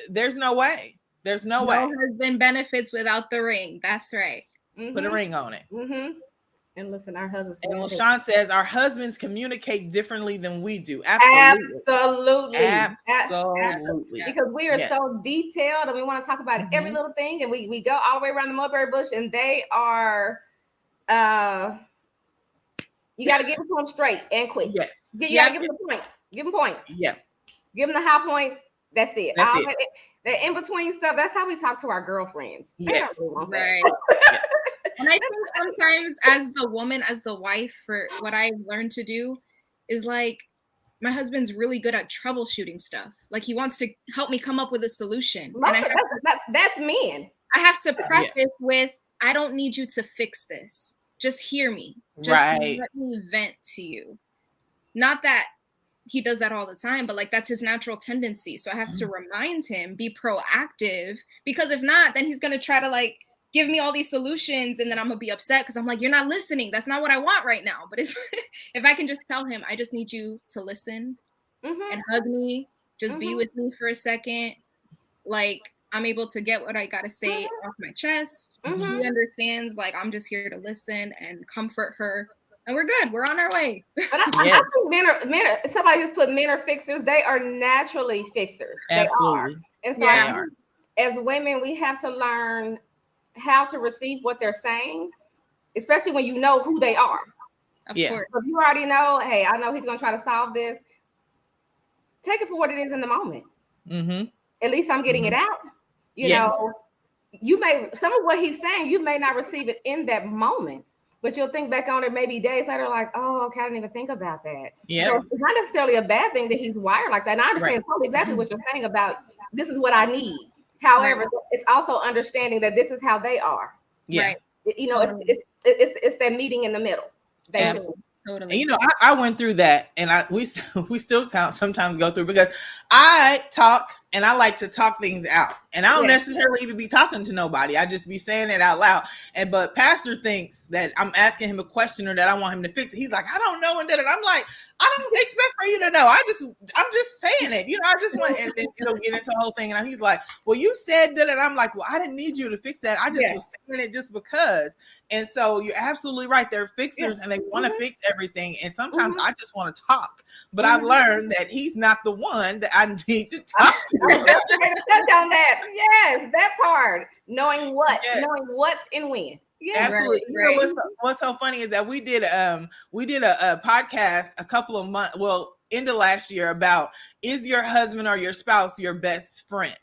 there's no way. There's no way. Husband benefits without the ring. That's right. Put a ring on it. And listen, our husbands. And LaShawn says our husbands communicate differently than we do. Absolutely. Because we are so detailed and we want to talk about every little thing, and we go all the way around the mulberry bush, and they are you got to give them to them straight and quick. Yes. You got to give them the points. Give them points. Yeah. Give them the high points. That's it. The in between stuff. That's how we talk to our girlfriends. Yes. Right. And I think sometimes as the woman, as the wife, for what I've learned to do is like, my husband's really good at troubleshooting stuff. Like he wants to help me come up with a solution. And that's men. I have to preface with, I don't need you to fix this. Just hear me. Just let me vent to you. Not that he does that all the time, but like that's his natural tendency. So I have to remind him, be proactive, because if not, then he's going to try to like give me all these solutions, and then I'm gonna be upset because I'm like, you're not listening. That's not what I want right now. But if I can just tell him, I just need you to listen and hug me, just be with me for a second. Like I'm able to get what I gotta say off my chest. He understands, like I'm just here to listen and comfort her. And we're good. We're on our way. But I think men are, somebody just put men are fixers. They are naturally fixers. Absolutely. They are. And so as women, we have to learn how to receive what they're saying, especially when you know who they are. Of course. If you already know, hey, I know he's going to try to solve this. Take it for what it is in the moment. At least I'm getting it out. You know, you may, some of what he's saying, you may not receive it in that moment, but you'll think back on it maybe days later, like, oh, okay, I didn't even think about that. So it's not necessarily a bad thing that he's wired like that. And I understand totally exactly what you're saying about this is what I need. However, it's also understanding that this is how they are. Yeah. You know, Totally. it's that meeting in the middle. Absolutely. Totally. And, you know, I went through that, and we still sometimes go through, because I talk and I like to talk things out, and I don't necessarily even be talking to nobody. I just be saying it out loud. But Pastor thinks that I'm asking him a question or that I want him to fix it. He's like, I don't know, and then I'm like, I don't expect for you to know. I'm just saying it. You know, I just want, and then it'll get into the whole thing. And he's like, well, you said that, and I'm like, well, I didn't need you to fix that. I just was saying it just because. And so you're absolutely right. They're fixers and they want to fix everything. And sometimes I just want to talk. But I've learned that he's not the one that I need to talk to. I was just going to touch on that. Yes, that part. Knowing what's and when. Yeah, absolutely. Right. You know, what's so funny is that we did a podcast a couple of months, into last year, about, is your husband or your spouse your best friend?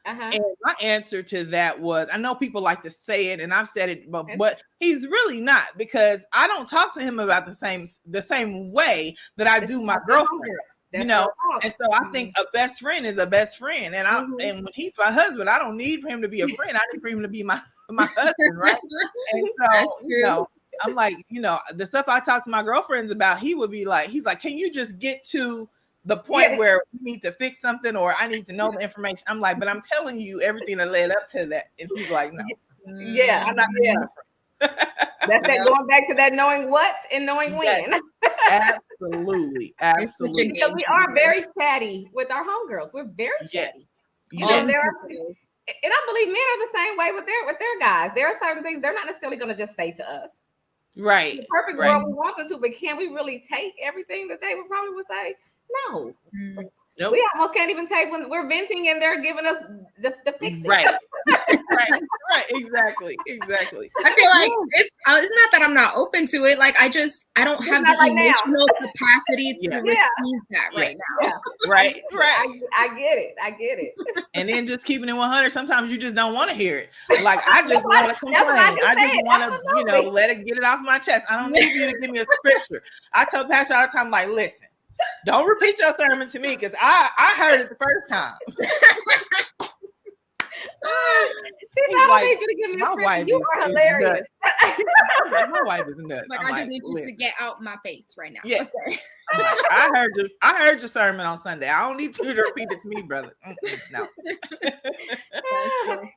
And my answer to that was, I know people like to say it, and I've said it, but he's really not, because I don't talk to him about the same way that I do my girlfriend. You know, and so I think a best friend is a best friend, and and when he's my husband, I don't need for him to be a friend. I need for him to be my husband, right? And so, you know, I'm like, you know, the stuff I talk to my girlfriends about, he's like, can you just get to the point where we need to fix something, or I need to know the information? I'm like, but I'm telling you everything that led up to that. And he's like, no. Yeah. I'm not That's that going back to that knowing what's and knowing when. Absolutely. Because we are very chatty with our homegirls. We're very chatty. And I believe men are the same way with their guys. There are certain things they're not necessarily going to just say to us. Right. In the perfect world, we want them to, but can we really take everything that they would say? No. Nope. We almost can't even take when we're venting and they're giving us the fix it. Right. right. Exactly. I feel like it's not that I'm not open to it. Like I don't have the emotional capacity to receive that right now. Right. I get it. And then just keeping it 100. Sometimes you just don't want to hear it. Like I just want to complain. I just want to, let it get it off my chest. I don't need you to give me a scripture. I tell Pastor all the time, like, listen. Don't repeat your sermon to me, because I heard it the first time. I don't need you to give me a scripture. You are hilarious. My wife is nuts. Like, I just need you to get out my face right now. Yes. Okay. I heard your sermon on Sunday. I don't need you to repeat it to me, brother. No.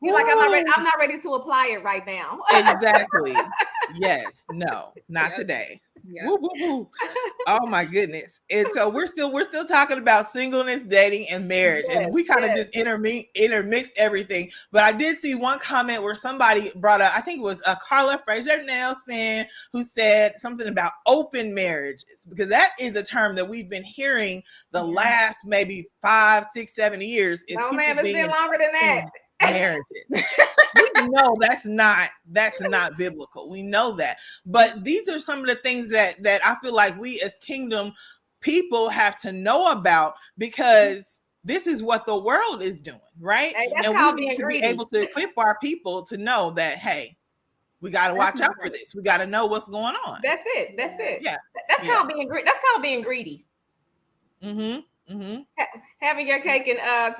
You're like, I'm not ready to apply it right now. Exactly. Yes. No, not today. Yeah. Woo, woo, woo. Oh my goodness. And so we're still talking about singleness, dating, and marriage. And we kind of just intermixed everything. But I did see one comment where somebody brought up, I think it was Carla Fraser Nelson, who said something about open marriages, because that is a term that we've been hearing the last maybe 5, 6, 7 years. No, ma'am, it's been longer than that. Marriages. We know that's not biblical. We know that. But these are some of the things that I feel like we as kingdom people have to know about, because this is what the world is doing, right? Hey, and we need to be able to equip our people to know that, hey, we got to watch out for this. We got to know what's going on. That's it. Yeah. That's called being greedy. That's called being greedy. Having your cake and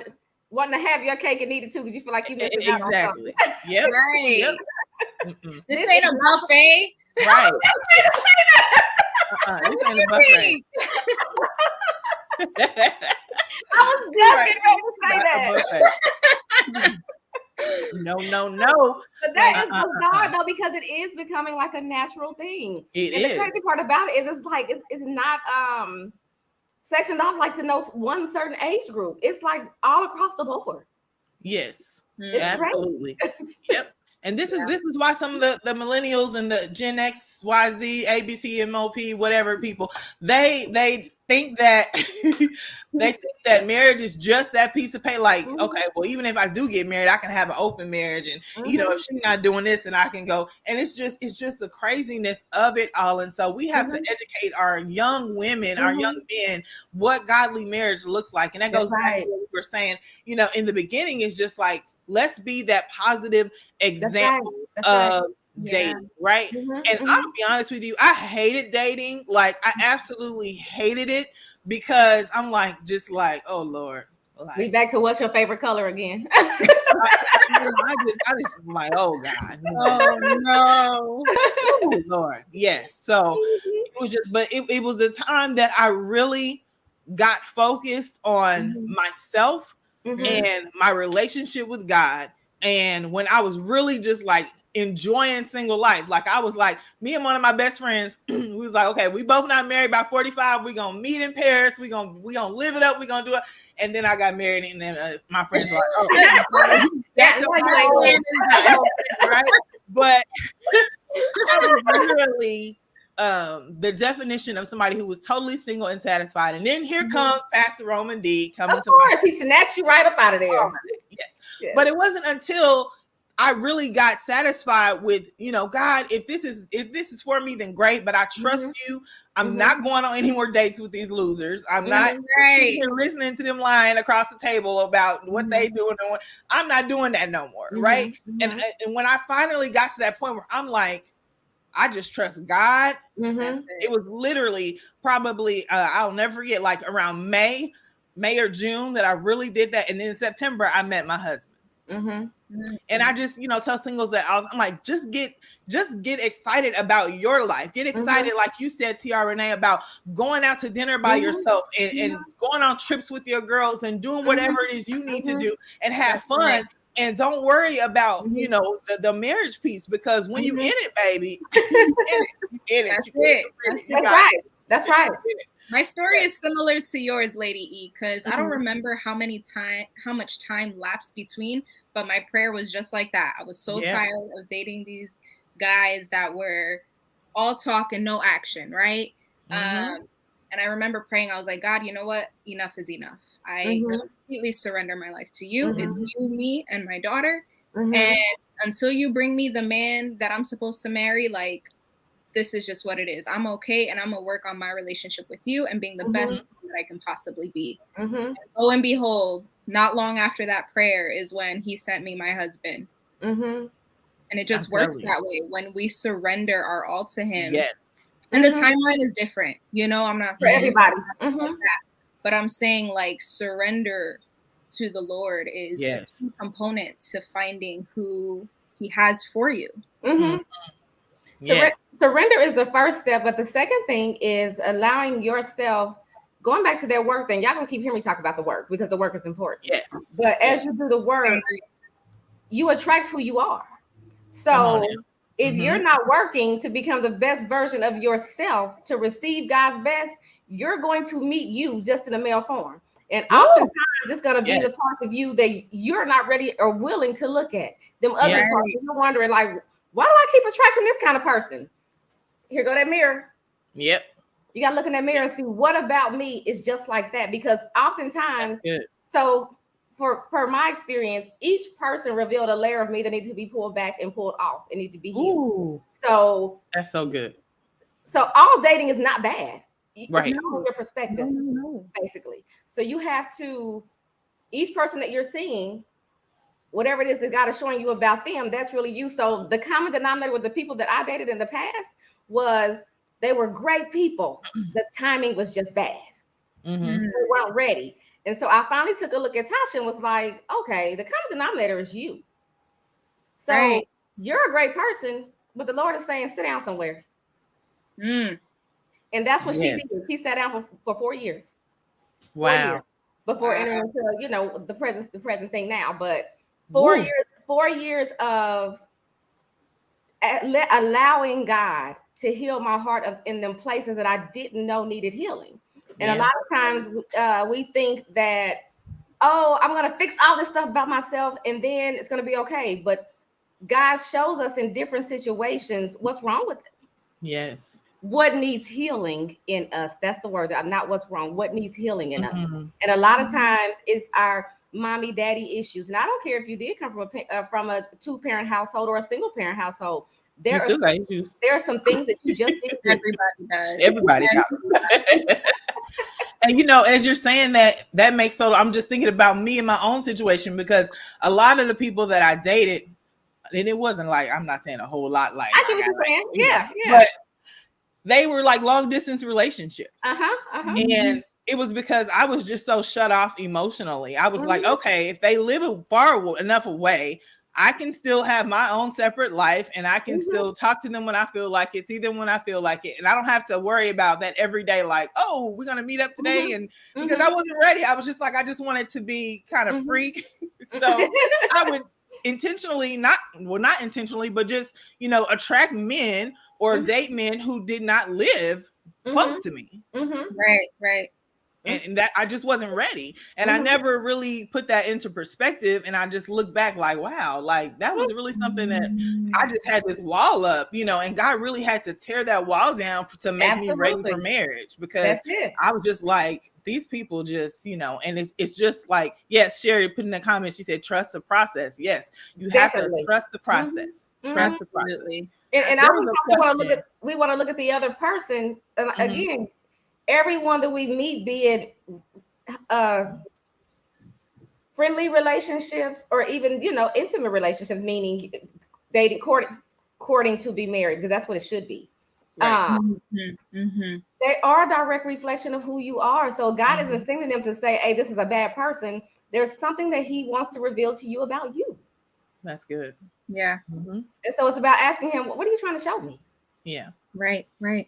wanting to have your cake and eat it too, because you feel like you missed out on something. Yep. Right. This ain't a buffet. Right. What you mean? I was just getting ready to say that. No. But that is bizarre though, because it is becoming like a natural thing. The crazy part about it is it's not sectioned off like to know one certain age group. It's like all across the board. Yes, absolutely. Yep. And this is why some of the millennials and the Gen X, Y, Z, ABC, MOP, whatever people, they think that marriage is just that piece of paper. Like, okay, well, even if I do get married, I can have an open marriage, and if she's not doing this, then I can go. And it's just the craziness of it all. And so we have to educate our young women, our young men, what godly marriage looks like. And that goes back to what we were saying. In the beginning, it's just like, let's be that positive example of dating, right? And I'll be honest with you, I hated dating. Like, I absolutely hated it, because I'm like, oh Lord, Like, we back to what's your favorite color again? I just like, oh God. Oh no. Oh Lord. Yes. So it was just, but it was the time that I really got focused on myself and my relationship with God. And when I was really just like enjoying single life, like I was like, me and one of my best friends, we was like, okay, we both not married by 45. We're gonna meet in Paris. We're gonna live it up. We're gonna do it. And then I got married, and then my friends were like, oh, Yeah, right? But I was literally the definition of somebody who was totally single and satisfied. And then here comes Pastor Roman D coming of to course, he snatched you right up out of there. Yes. But it wasn't until I really got satisfied with, you know, God, if this is for me, then great. But I trust you. I'm not going on any more dates with these losers. I'm not listening to them lying across the table about what they doing. I'm not doing that no more. Right. And when I finally got to that point where I'm like, I just trust God. It was literally probably, I'll never forget, like around May or June that I really did that. And then in September, I met my husband. And I just, you know, tell singles that I'm like, just get excited about your life. Get excited, like you said, T.R. Renee, about going out to dinner by yourself and going on trips with your girls and doing whatever it is you need to do and have fun. Right. And don't worry about, you know, the marriage piece, because when you in it, baby, you in it. That's right. My story is similar to yours, Lady E, because I don't remember how much time lapsed between, but my prayer was just like that. I was so tired of dating these guys that were all talk and no action, right? And I remember praying, I was like, God, you know what? Enough is enough. I completely surrender my life to you. It's you, me, and my daughter. And until you bring me the man that I'm supposed to marry, like, this is just what it is. I'm okay, and I'm gonna work on my relationship with you and being the best that I can possibly be. And lo and behold, not long after that prayer is when he sent me my husband. And it just works that way when we surrender our all to him. Yes. And the timeline is different. You know, I'm not saying for everybody. Like that, but I'm saying like surrender to the Lord is a key component to finding who he has for you. Surrender is the first step, but the second thing is allowing yourself, going back to that work thing. Y'all gonna keep hearing me talk about the work because the work is important. Yes. But as you do the work, you attract who you are. So if you're not working to become the best version of yourself to receive God's best, you're going to meet you just in a male form. And oftentimes it's going to be the parts of you that you're not ready or willing to look at. Them other parts, you're wondering like, why do I keep attracting this kind of person? Here go that mirror. Yep. You got to look in that mirror and see what about me is just like that. Because oftentimes, so per my experience, each person revealed a layer of me that needed to be pulled back and pulled off. It needed to be healed. So that's so good. So all dating is not bad. Right. It's from your perspective, basically. So you have to, each person that you're seeing, whatever it is that God is showing you about them, that's really you. So the common denominator with the people that I dated in the past was they were great people. The timing was just bad. They weren't ready. And so I finally took a look at Tasha and was like, okay, the common denominator is you. So you're a great person, but the Lord is saying, sit down somewhere. And that's what she did. She sat down for 4 years. Wow. 4 years before entering into, you know, the present thing now. But 4 years of allowing God to heal my heart in them places that I didn't know needed healing. And a lot of times we think that, oh, I'm going to fix all this stuff about myself and then it's going to be okay. But God shows us in different situations what's wrong with it. Yes. What needs healing in us? That's the word, not what's wrong. What needs healing in us? And a lot of times it's our mommy, daddy issues. And I don't care if you did come from a 2-parent household or a single parent household. There are some things that you just didn't. Everybody does. Everybody does. And you know, as you're saying that makes so. I'm just thinking about me and my own situation, because a lot of the people that I dated, and it wasn't like, I'm not saying a whole lot. Like I get what you're saying. Yeah. But they were like long distance relationships. And it was because I was just so shut off emotionally. I was like, Mhm. okay, if they live far enough away, I can still have my own separate life, and I can Mhm. still talk to them when I feel like it, see them when I feel like it. And I don't have to worry about that every day, like, oh, we're going to meet up today. Mhm. And because I wasn't ready, I was just like, I just wanted to be kind of Mhm. free. So I would intentionally, not intentionally, but just, attract men or Mhm. date men who did not live close to me. Mhm. Right. And that I just wasn't ready. And I Mhm. never really put that into perspective. And I just look back like, wow, like that was really something that I just had this wall up, and God really had to tear that wall down to make me ready for Absolutely. marriage, because That's it. I was just like, these people just, and it's just like, yes, Sherry put in the comments, she said, trust the process. Yes, you have to Definitely. trust the process. Mhm. Trust the process. Absolutely. And There I was think a question. we want to look at the other person. Mhm. Again, everyone that we meet, be it friendly relationships or even intimate relationships, meaning dating, courting to be married, because that's what it should be. Right. They are a direct reflection of who you are. So God isn't sending them to say, hey, this is a bad person. There's something that he wants to reveal to you about you. That's good. Yeah. Mhm. And so it's about asking him, what are you trying to show me? Yeah. Right. I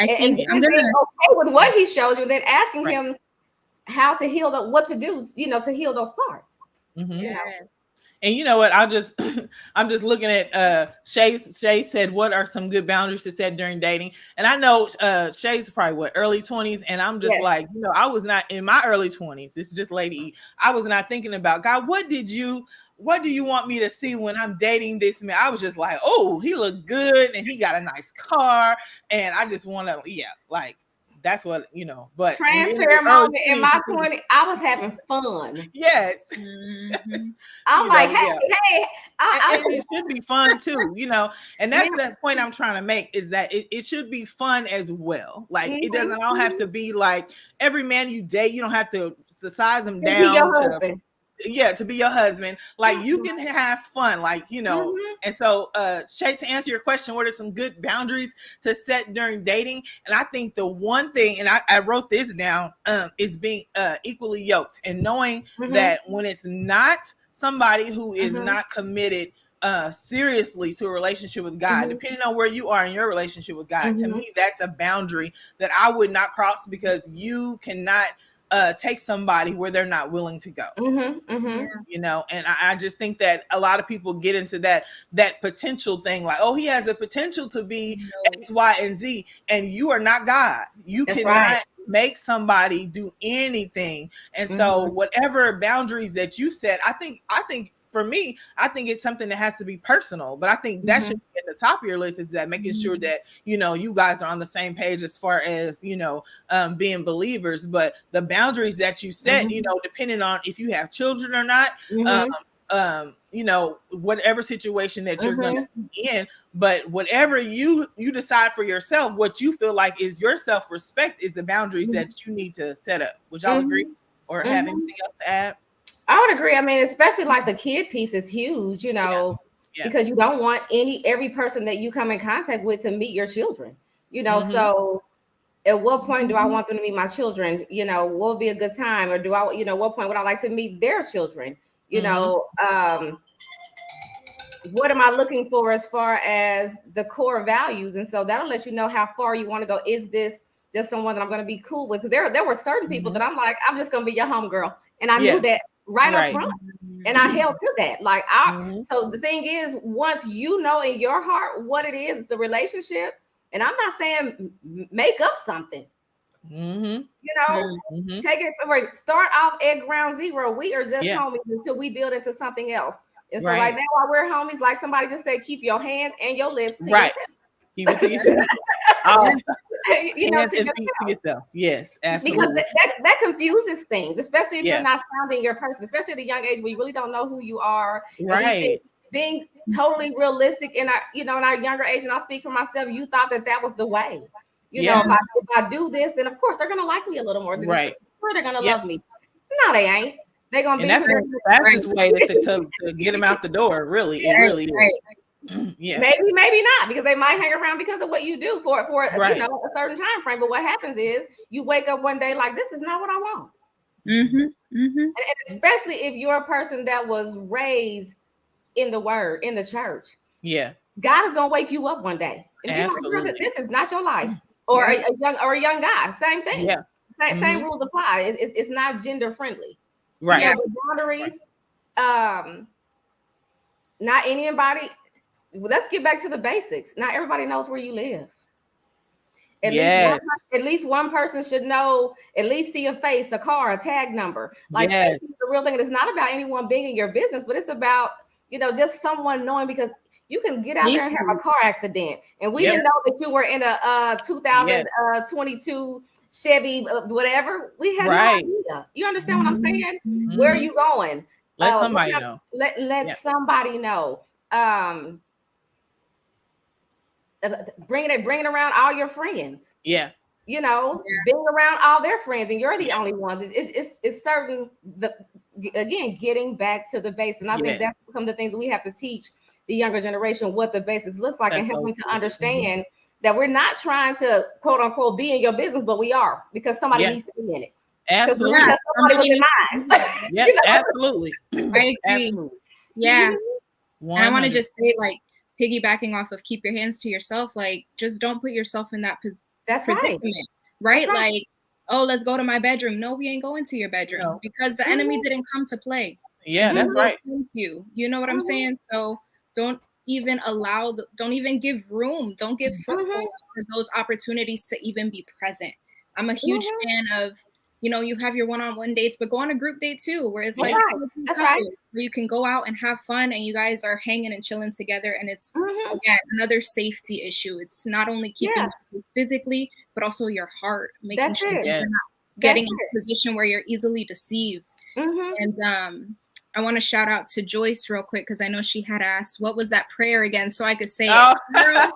think and I'm being gonna okay with what he shows you, and then asking Right. him how to heal what to do, to heal those parts. Mhm. Yes. And you know what? I'm just looking at Shay said, what are some good boundaries to set during dating? And I know Shay's probably early 20s, and I'm just Yes. like, I was not in my early 20s. It's just Lady E. I was not thinking about, God, what do you want me to see when I'm dating this man? I was just like, oh, he looked good and he got a nice car, and I just want to, like, that's what, but Transparent moment in my 20s, I was having fun. Yes. I'm like, hey, and it should be fun too, and that's the point I'm trying to make, is that it should be fun as well. Like, it doesn't all have to be like every man you date, you don't have to size them down to be your husband. Like, you can have fun, like, and so Shay, to answer your question, what are some good boundaries to set during dating? And I think the one thing, and I wrote this down, is being equally yoked, and knowing that when it's not somebody who is not committed seriously to a relationship with God, depending on where you are in your relationship with God, to me, that's a boundary that I would not cross, because you cannot take somebody where they're not willing to go. And I just think that a lot of people get into that potential thing, like, oh, he has a potential to be X, Y, and Z, and you are not God. You cannot make somebody do anything. And so whatever boundaries that you set, I think for me, I think it's something that has to be personal, but I think that should be at the top of your list, is that making sure that, you guys are on the same page as far as, being believers. But the boundaries that you set, depending on if you have children or not, whatever situation that you're going to be in, but whatever you decide for yourself, what you feel like is your self-respect is the boundaries that you need to set up. Would y'all agree, or have anything else to add? I would agree. I mean, especially like the kid piece is huge, because you don't want every person that you come in contact with to meet your children, so at what point do I want them to meet my children? What would be a good time? Or do I, what point would I like to meet their children? What am I looking for as far as the core values? And so that'll let you know how far you want to go. Is this just someone that I'm going to be cool with? Because there were certain people that I'm like, I'm just going to be your homegirl. And I knew that right up front. And I held to that. Like, so the thing is, once you know in your heart what it is, the relationship, and I'm not saying make up something, take it somewhere, start off at ground zero. We are just homies until we build into something else. And so right now, while we're homies, like somebody just said, keep your hands and your lips to yourself. Keep it to yourself. To yourself. Yes, absolutely. Because that confuses things, especially if you're not sounding your person, especially at a young age where you really don't know who you are. Right. Being totally realistic in our, in our younger age, and I'll speak for myself, you thought that was the way. If I do this, then of course they're gonna like me a little more. Sure, they're gonna love me. No, they ain't. They're gonna be. And that's the fastest way to get them out the door. Really, it really is. Yeah. Maybe not, because they might hang around because of what you do for Right. you know, a certain time frame. But what happens is you wake up one day like, this is not what I want. And especially if you're a person that was raised in the word, in the church. Yeah. God is gonna wake you up one day and be Absolutely. like, this is not your life. Or a young guy, same thing. Yeah. Same rules apply. It's not gender friendly. Right. You know, the boundaries, not anybody. Let's get back to the basics. Not everybody knows where you live. At least one person should know, at least see a face, a car, a tag number. Like, it's the real thing. And it's not about anyone being in your business, but it's about, you know, just someone knowing, because you can get out there and have a car accident. And we didn't know that you were in a 2022 Chevy, whatever. We had no idea. You understand what I'm saying? Where are you going? Let somebody know. Let somebody know. Bringing it around all your friends. Yeah. You know, being around all their friends, and you're the only one. It's certain. Again, getting back to the basics, and I think that's some of the things we have to teach the younger generation, what the basics looks like, and help them to understand that we're not trying to, quote unquote, be in your business, but we are, because somebody needs to be in it. Absolutely. Somebody was in mind. Yeah, absolutely. I agree. Absolutely. Yeah. And I want to just say, like, piggybacking off of keep your hands to yourself, like, just don't put yourself in that predicament, right? Like, oh, let's go to my bedroom. No, we ain't going to your bedroom, because the enemy didn't come to play. Yeah, that's right. You know what I'm saying? So don't even don't even give room. Don't give foothold for those opportunities to even be present. I'm a huge fan of, you know, you have your one-on-one dates, but go on a group date too, where it's like, that's right, where you can go out and have fun, and you guys are hanging and chilling together. And it's again another safety issue. It's not only keeping you physically, but also your heart, making sure you're not getting in a position where you're easily deceived. And I want to shout out to Joyce real quick, because I know she had asked, what was that prayer again? So I could say it.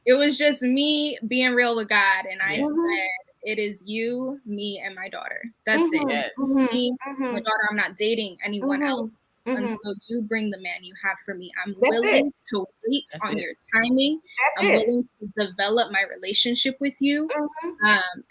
It was just me being real with God. And I said, it is you, me, and my daughter. That's it. Me, my daughter. I'm not dating anyone else until you bring the man you have for me. I'm willing to wait on your timing. I'm willing to develop my relationship with you.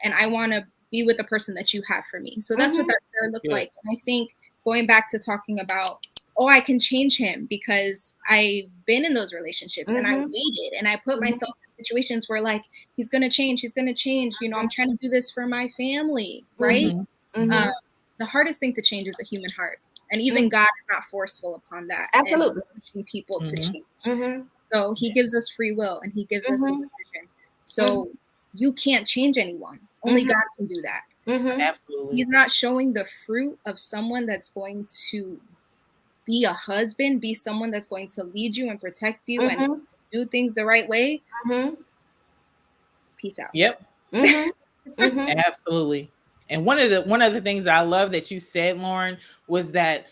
And I want to be with the person that you have for me. So that's what that prayer looked like. And I think going back to talking about, I can change him, because I've been in those relationships and I waited and I put myself in situations where, like, he's going to change. You know, I'm trying to do this for my family, right? The hardest thing to change is a human heart. And even God is not forceful upon that. Absolutely. And pushing people to change. So he gives us free will, and he gives us a decision. So you can't change anyone. Only God can do that. Absolutely. He's not showing the fruit of someone that's going to be a husband, be someone that's going to lead you and protect you and do things the right way. Peace out. Yep. Absolutely. And one of the things I love that you said, Lauren, was that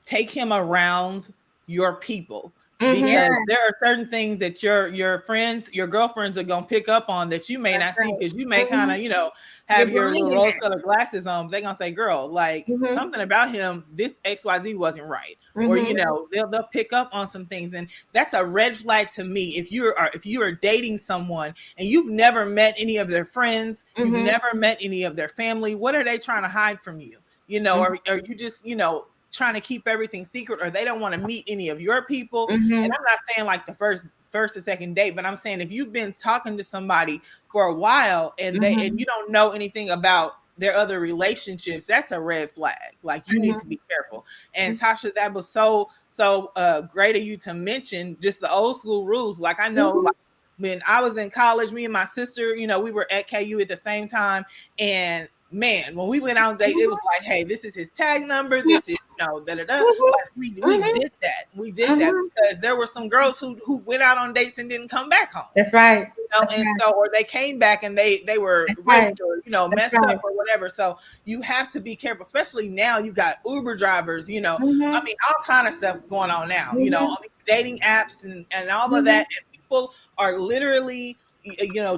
take him around your people. Because there are certain things that your friends, your girlfriends are gonna pick up on that you may not see, because you may kind of, you know, have your little rose-colored glasses on. But they're gonna say, "Girl, like something about him, this XYZ wasn't right," or you know, they'll pick up on some things, and that's a red flag to me. If you are dating someone and you've never met any of their friends, you've never met any of their family, what are they trying to hide from you? You know, or you just, you know, trying to keep everything secret, or they don't want to meet any of your people. And I'm not saying like the first or second date, but I'm saying if you've been talking to somebody for a while and and you don't know anything about their other relationships, that's a red flag. Like, you need to be careful. And Tasha, that was so great of you to mention just the old school rules. Like, I know, like, when I was in college, me and my sister, you know, we were at KU at the same time, and man, when we went out on dates, it was like, hey, this is his tag number. This is, you know, We did that. We did that because there were some girls who went out on dates and didn't come back home. That's right. You know, so, or they came back and they were raped or, you know, messed up or whatever. So you have to be careful, especially now. You got Uber drivers, you know, I mean, all kind of stuff going on now, you know, all these dating apps and all of that. And people are literally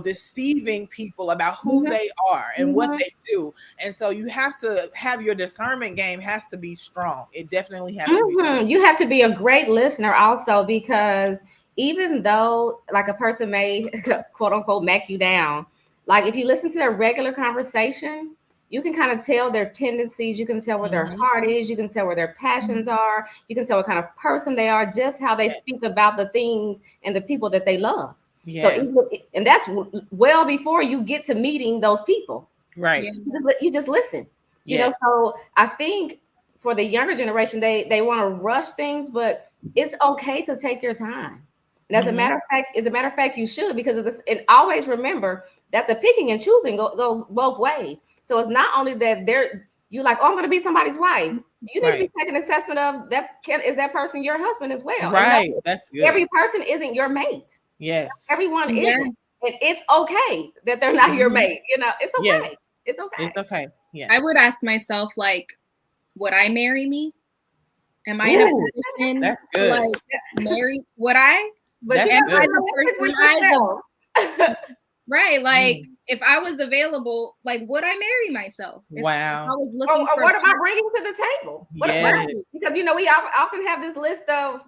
deceiving people about who they are and what they do. And so you have to have your discernment game has to be strong. It definitely has to be. You have to be a great listener also, because even though like a person may quote unquote make you down, like if you listen to their regular conversation, you can kind of tell their tendencies. You can tell where their heart is. You can tell where their passions are. You can tell what kind of person they are, just how they speak about the things and the people that they love. Yes. So, and that's well before you get to meeting those people. Right. You just listen. You know, so I think for the younger generation, they want to rush things, but it's okay to take your time. And as a matter of fact, you should, because of this. And always remember that the picking and choosing goes both ways. So it's not only that you like, oh, I'm going to be somebody's wife. You need to be taking an assessment of that. Is that person your husband as well? Right. That's good. Every person isn't your mate. Yes. Everyone isn't. And it's okay that they're not your mate. You know, it's okay. Yes. It's okay. It's okay. Yeah. I would ask myself, like, would I marry me? Am I in a position to like marry? Would I? But that's am I the person? Right. Like, if I was available, like, would I marry myself? If I was looking or what am I bringing to the table? Because we often have this list of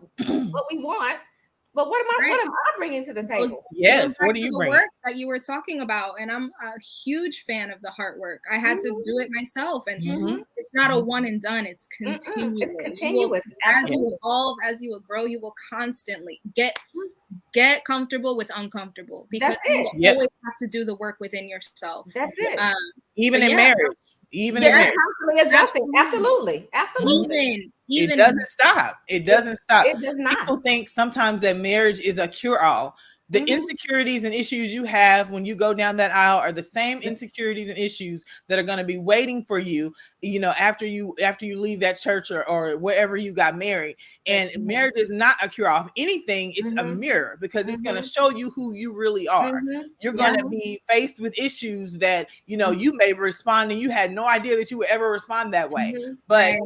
what we want. But what am I bringing to the table? Yes, what do you bring? Work that you were talking about, and I'm a huge fan of the heart work. I had to do it myself, and it's not a one and done. It's continuous. It's continuous. As you evolve, as you will grow, you will constantly get comfortable with uncomfortable, because you always have to do the work within yourself. That's it. Even in marriage. Even in marriage. Constantly adjusting. Absolutely. It doesn't stop. It doesn't stop. It does not. People think sometimes that marriage is a cure-all. The insecurities and issues you have when you go down that aisle are the same insecurities and issues that are going to be waiting for you, after you leave that church or wherever you got married. And marriage is not a cure-all. If anything, it's a mirror, because it's going to show you who you really are. You're going to be faced with issues that, you may respond and you had no idea that you would ever respond that way. But,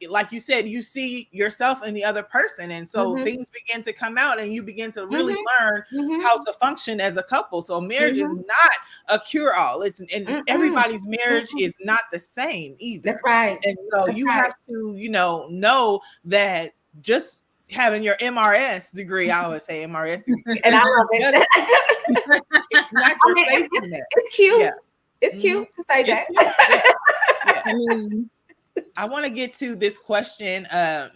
like you said, you see yourself in the other person. And so things begin to come out and you begin to really learn how to function as a couple. So marriage is not a cure-all. And everybody's marriage is not the same either. That's right. And so you have to, know that just having your MRS degree, I always say MRS degree. And I love it. It's not your safety net. It's cute. Yeah. It's cute to say that. I mean, I want to get to this question.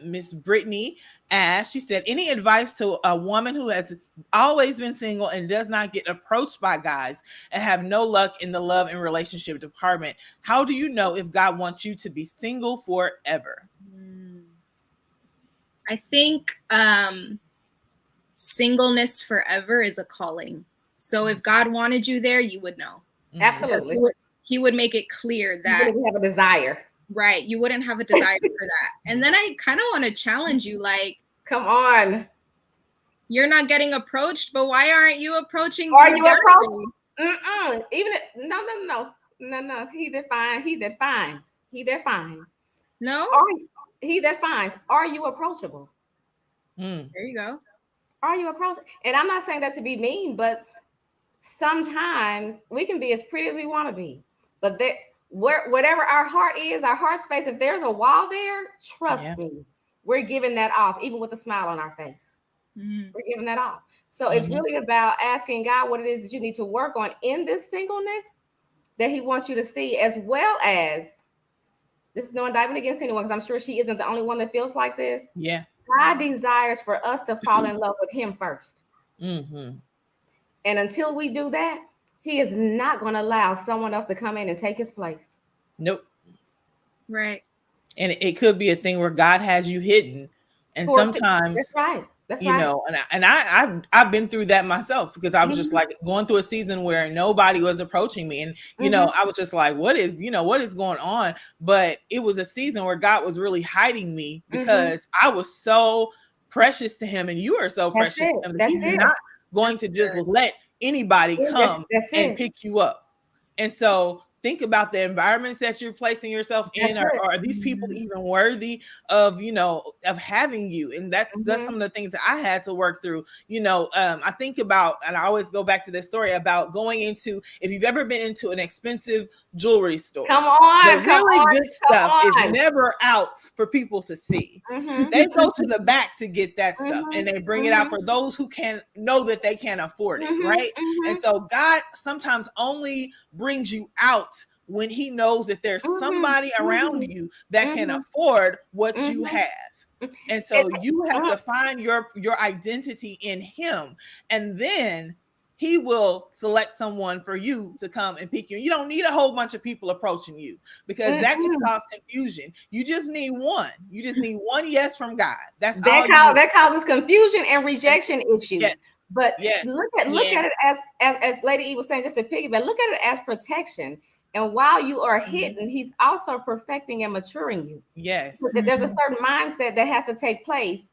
Miss Brittany asked, she said, any advice to a woman who has always been single and does not get approached by guys and have no luck in the love and relationship department? How do you know if God wants you to be single forever? I think singleness forever is a calling. So if God wanted you there, you would know. Absolutely. He would make it clear that you have a desire. Right. You wouldn't have a desire for that. And then I kind of want to challenge you, like, come on. You're not getting approached, but why aren't you approaching? Are you approached? Even no. He that finds. No. He that finds. Are you approachable? There you go. Are you approachable? And I'm not saying that to be mean, but sometimes we can be as pretty as we want to be, but whatever our heart is, our heart space, if there's a wall there, trust me, we're giving that off, even with a smile on our face. We're giving that off. So it's really about asking God what it is that you need to work on in this singleness that he wants you to see, as well as, this is no indictment against anyone, because I'm sure she isn't the only one that feels like this. Yeah. God desires for us to fall in love with him first. And until we do that, he is not going to allow someone else to come in and take his place. Nope. Right. And it could be a thing where God has you hidden. And sometimes that's right. That's right. And I've been through that myself, because I was just like going through a season where nobody was approaching me. And, I was just like, what is going on? But it was a season where God was really hiding me, because I was so precious to him, and you are so precious to him. That he's not going to just let anybody come and pick you up. And so think about the environments that you're placing yourself in. Are these people even worthy of, of having you? And that's some of the things that I had to work through. I think about, and I always go back to this story about going into, if you've ever been into an expensive jewelry store, the really good stuff is never out for people to see. They go to the back to get that stuff, and they bring it out for those who can know that they can't afford it, right? And so God sometimes only brings you out when he knows that there's somebody around you that can afford what you have. And so you have to find your identity in him, and then he will select someone for you to come and pick you. You don't need a whole bunch of people approaching you, because that can cause confusion. You just need one. You just need one yes from God. That's that causes confusion and rejection issues. Yes. But look at it as Lady E was saying, just to piggyback, look at it as protection. And while you are hidden, he's also perfecting and maturing you. Yes. There's a certain mindset that has to take place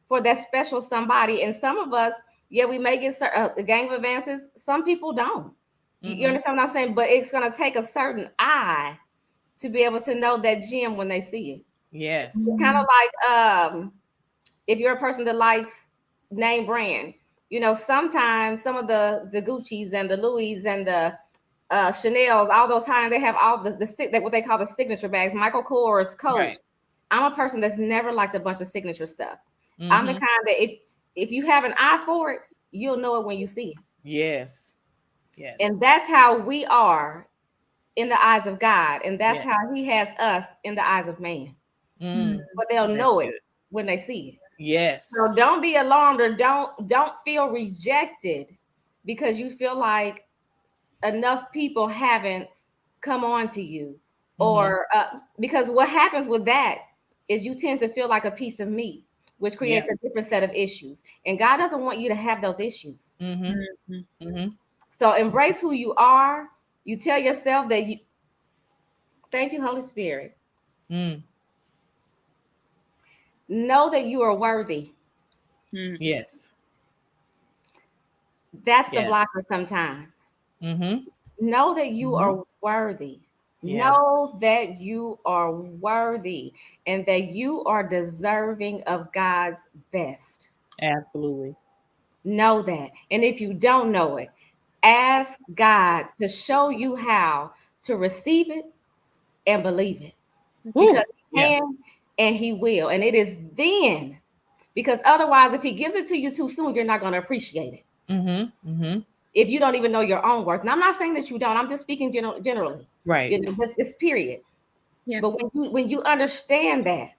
for that special somebody. And some of us, we may get a gang of advances. Some people don't. You understand what I'm saying? But it's going to take a certain eye to be able to know that gem when they see it. Yes. It's kind of like if you're a person that likes name brand, sometimes some of the Gucci's and the Louis and the Chanel's, all those high-end, they have all the what they call the signature bags, Michael Kors, Coach. Right. I'm a person that's never liked a bunch of signature stuff. I'm the kind that if you have an eye for it, you'll know it when you see it. Yes. Yes. And that's how we are in the eyes of God. And that's how he has us in the eyes of man. But they'll know it when they see it. Yes. So don't be alarmed, or don't feel rejected because you feel like enough people haven't come on to you, or because what happens with that is you tend to feel like a piece of meat, which creates a different set of issues. And God doesn't want you to have those issues. So embrace who you are. You tell yourself that thank you, Holy Spirit. Know that you are worthy. Yes. That's the blocker sometimes. Know that you are worthy. Know that you are worthy and that you are deserving of God's best. Absolutely. Know that. And if you don't know it, ask God to show you how to receive it and believe it. Because he can and he will. And it is then, because otherwise, if he gives it to you too soon, you're not going to appreciate it. If you don't even know your own worth. And I'm not saying that you don't. I'm just speaking generally. Right. It's period. Yeah. But when you understand that,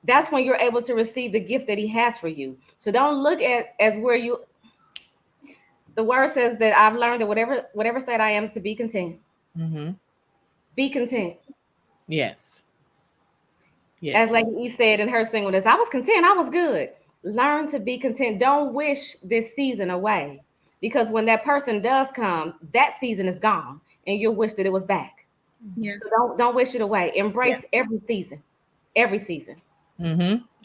that's when you're able to receive the gift that he has for you. So don't look at as where you. The word says that I've learned that whatever state I am, to be content. Be content. Yes. As Lady E said in her singleness, I was content. I was good. Learn to be content. Don't wish this season away, because when that person does come, that season is gone, and you'll wish that it was back. Yeah. So don't wish it away. Embrace every season. Every season.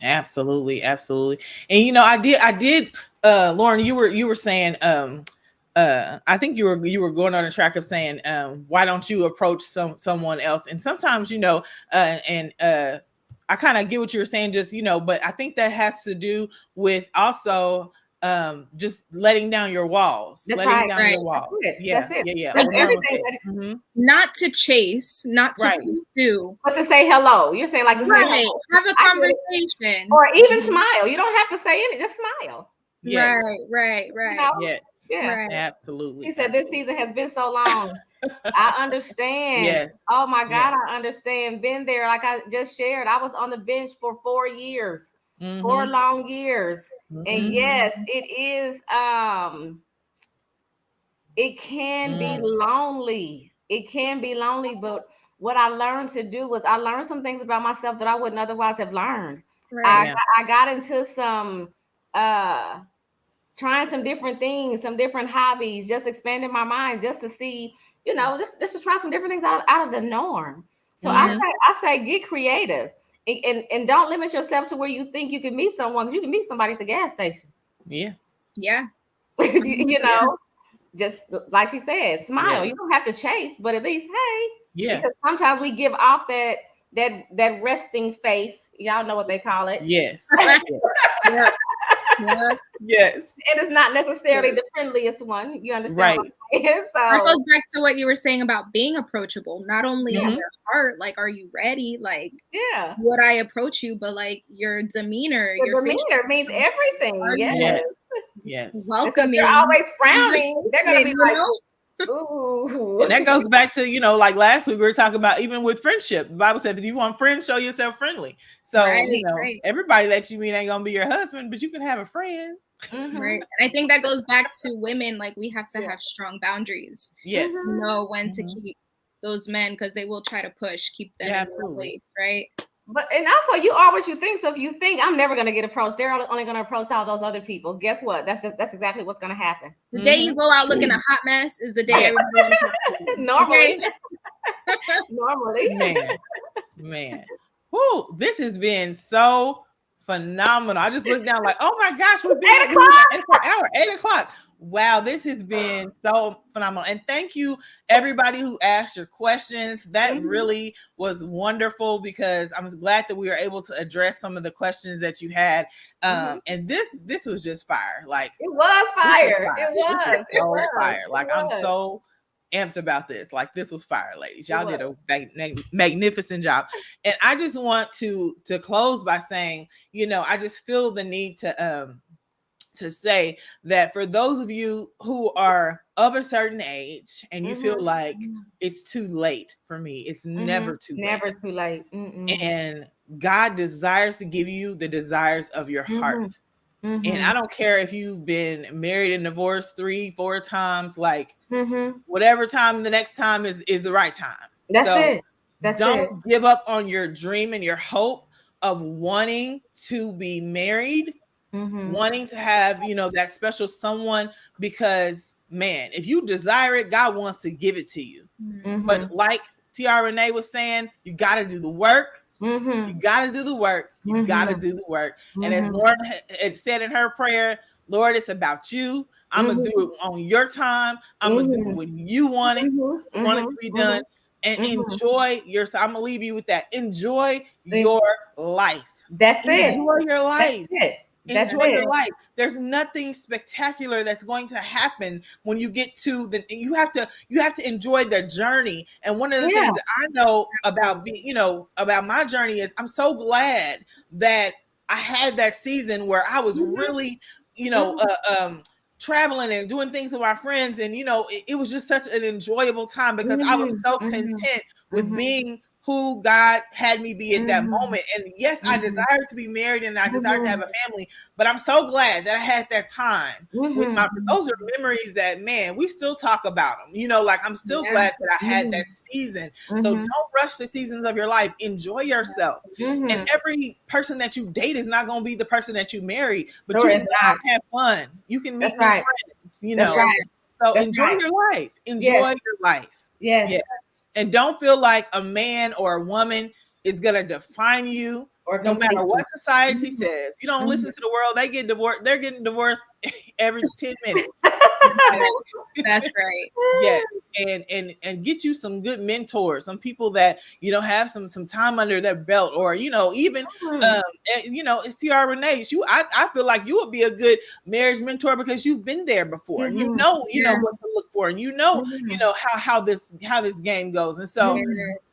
Absolutely. And I did Lauren, you were saying I think you were going on a track of saying why don't you approach someone else? And sometimes I kind of get what you were saying, just but I think that has to do with also just letting down your walls. That's letting right, down right. your walls. That's it. Yeah. Like everything, not to chase, not to pursue, but to say hello. You're saying like to say hello. Have a conversation, or even smile. You don't have to say anything, just smile. Yes. Right. You know? Yes. Yeah. Right. Absolutely. She said this season has been so long. I understand. Yes. Oh my God, I understand. Been there. Like I just shared, I was on the bench for 4 years, 4 long years. And yes, it is. It can be lonely. It can be lonely, but what I learned to do was I learned some things about myself that I wouldn't otherwise have learned. Right. I got into some trying some different things, some different hobbies, just expanding my mind, just to see, just to try some different things out of the norm. So I say get creative, and don't limit yourself to where you think you can meet someone, because you can meet somebody at the gas station. Yeah. Yeah. you know. just like she said, smile. Yes. You don't have to chase, but at least, hey, Yeah. because sometimes we give off that resting face. Y'all know what they call it. Yes. Yeah. Yeah. Yes. And it's not necessarily the friendliest one. You understand? Right. What I'm saying? That So goes back to what you were saying about being approachable, not only in Mhm. your heart, like, are you ready? Like, yeah, would I approach you? But like your demeanor, the your demeanor facial means expression, everything. are Yes. you Yes. Yes. And so welcoming? if you're always frowning, they're gonna be You like, know? ooh. And that goes back to, like last week we were talking about, even with friendship, the Bible says if you want friends, show yourself friendly. So Right, right. everybody that you meet ain't gonna be your husband, but you can have a friend. Mhm. Right. And I think that goes back to women. Like, we have to Yeah. have strong boundaries. Yes. Know when to Mhm. keep those men, because they will try to push, keep them Yeah, in their absolutely. place, right? But and also you are what you think. So if you think I'm never gonna get approached, they're only gonna approach all those other people. Guess what? That's exactly what's gonna happen. The day you go out looking a hot mess is the day everybody wants to talk to you. Normally. Okay? Normally. Man. Whoo, this has been so phenomenal. I just looked down like, oh my gosh, we've been 8 o'clock. for an hour, 8 o'clock. Wow, this has been so phenomenal. And thank you, everybody who asked your questions. That really was wonderful, because I'm glad that we were able to address some of the questions that you had. And this was just fire. Like, it was fire. It It was fire. Like, it was. I'm so amped about this. Like, this was fire, ladies. Y'all It did a magnificent job. And I just want to close by saying, I just feel the need to say that for those of you who are of a certain age and you feel like it's too late for me, it's never too late. Never too late. And God desires to give you the desires of your heart. And I don't care if you've been married and divorced 3-4 times, like whatever time the next time is the right time. That's it. Don't give up on your dream and your hope of wanting to be married, wanting to have, that special someone, because man, if you desire it, God wants to give it to you. But like T.R. Renee was saying, you got to do the work. You got to do the work. You got to do the work. And as Lauren had said in her prayer, Lord, it's about you. I'm going to do it on your time. I'm going to do it when you want it, want it to be done. And enjoy yourself. I'm going to leave you with that. Enjoy your life. That's it. Enjoy your life. That's it. Enjoy your life. There's nothing spectacular that's going to happen when you get to you have to enjoy the journey. And one of the things that I know about about my journey is I'm so glad that I had that season where I was really, traveling and doing things with my friends. And, it was just such an enjoyable time, because I was so content with being who God had me be at that moment. And yes, I desired to be married and I desired to have a family, but I'm so glad that I had that time with those are memories that, man, we still talk about them, like I'm still glad that I had that season. So don't rush the seasons of your life. Enjoy yourself. And every person that you date is not going to be the person that you marry, but you can have fun. You can meet new friends, So enjoy your life. Enjoy your life. Yes. And don't feel like a man or a woman is going to define you, or no matter what society says. You don't listen to the world. They get divorced. They're getting divorced every 10 minutes. That's right. Yes. And get you some good mentors, some people that, have some time under their belt, or, even, it's T.R. Renee. I feel like you would be a good marriage mentor, because you've been there before. And you know what to look for, and how this game goes. And so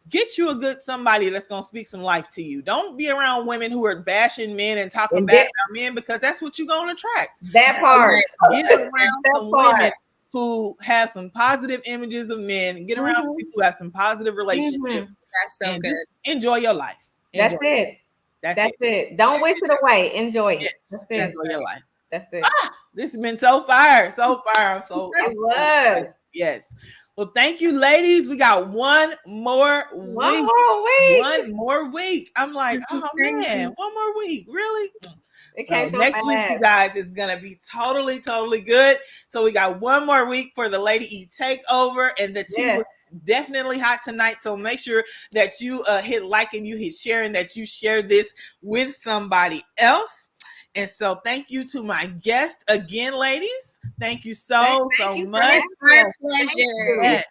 get you a good somebody that's going to speak some life to you. Don't be around women who are bashing men and talking bad about men, because that's what you're going to attract. That part. Get around some women who have some positive images of men, and get around some people who have some positive relationships. That's so good. Enjoy your life. That's it. That's it. Don't waste it away. Enjoy it. Yes. Enjoy your life. That's it. This has been so fire. So fire. It was. Yes. Well, thank you, ladies. We got one more week. One more week. I'm like, oh man, one more week. Really? Next week, you guys, is gonna be totally good. So we got one more week for the Lady E Takeover, and the tea was definitely hot tonight. So make sure that you hit like and you hit share, and that you share this with somebody else. And so thank you to my guest again, ladies. Thank you so you for much. having Our us. pleasure.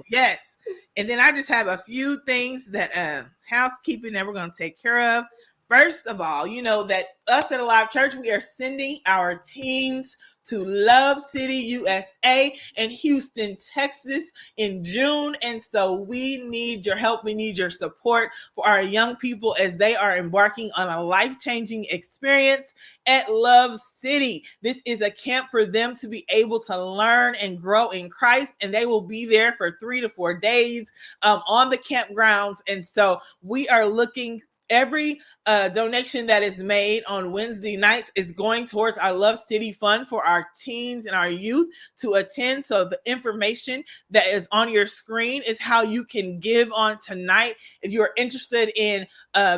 Yes. And then I just have a few things that housekeeping that we're going to take care of. First of all, you know that us at Alive Church, we are sending our teens to Love City, USA and Houston, Texas in June. And so we need your help. We need your support for our young people as they are embarking on a life-changing experience at Love City. This is a camp for them to be able to learn and grow in Christ. And they will be there for 3 to 4 days on the campgrounds. And so we are looking every donation that is made on Wednesday nights is going towards our Love City Fund for our teens and our youth to attend. So the information that is on your screen is how you can give on tonight if you are interested in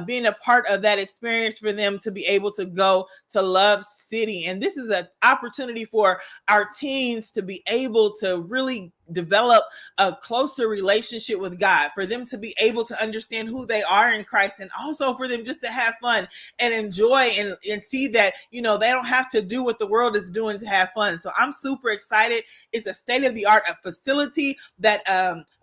being a part of that experience for them to be able to go to Love City. And this is an opportunity for our teens to be able to really develop a closer relationship with God, for them to be able to understand who they are in Christ, and also for them just to have fun and enjoy and see that, you know, they don't have to do what the world is doing to have fun. So I'm super excited. It's a state-of-the-art facility that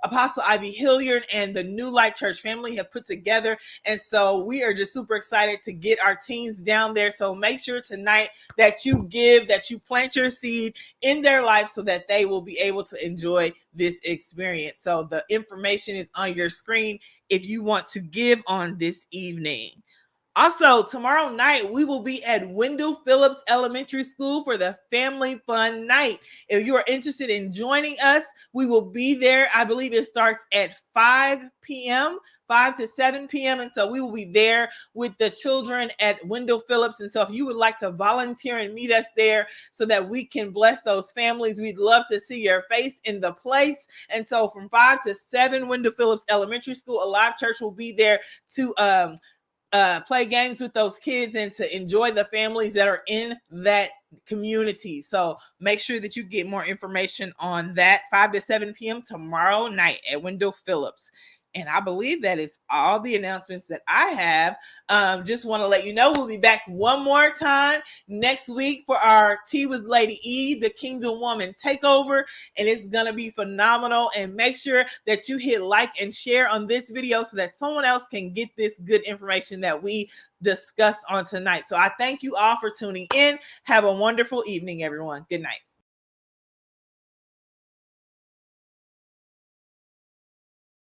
Apostle Ivy Hilliard and the New Light Church family have put together. And so we are just super excited to get our teens down there. So make sure tonight that you give, that you plant your seed in their life so that they will be able to enjoy this experience. So the information is on your screen if you want to give on this evening. Also, tomorrow night, we will be at Wendell Phillips Elementary School for the Family Fun Night. If you are interested in joining us, we will be there. I believe it starts at 5 p.m., 5 to 7 p.m. And so we will be there with the children at Wendell Phillips. And so if you would like to volunteer and meet us there so that we can bless those families, we'd love to see your face in the place. And so from 5 to 7, Wendell Phillips Elementary School, Alive Church will be there to play games with those kids and to enjoy the families that are in that community. So make sure that you get more information on that. 5 to 7 p.m. tomorrow night at Wendell Phillips. And I believe that is all the announcements that I have. Just want to let you know we'll be back one more time next week for our Tea with Lady E, the Kingdom Woman Takeover. And it's going to be phenomenal. And make sure that you hit like and share on this video so that someone else can get this good information that we discussed on tonight. So I thank you all for tuning in. Have a wonderful evening, everyone. Good night.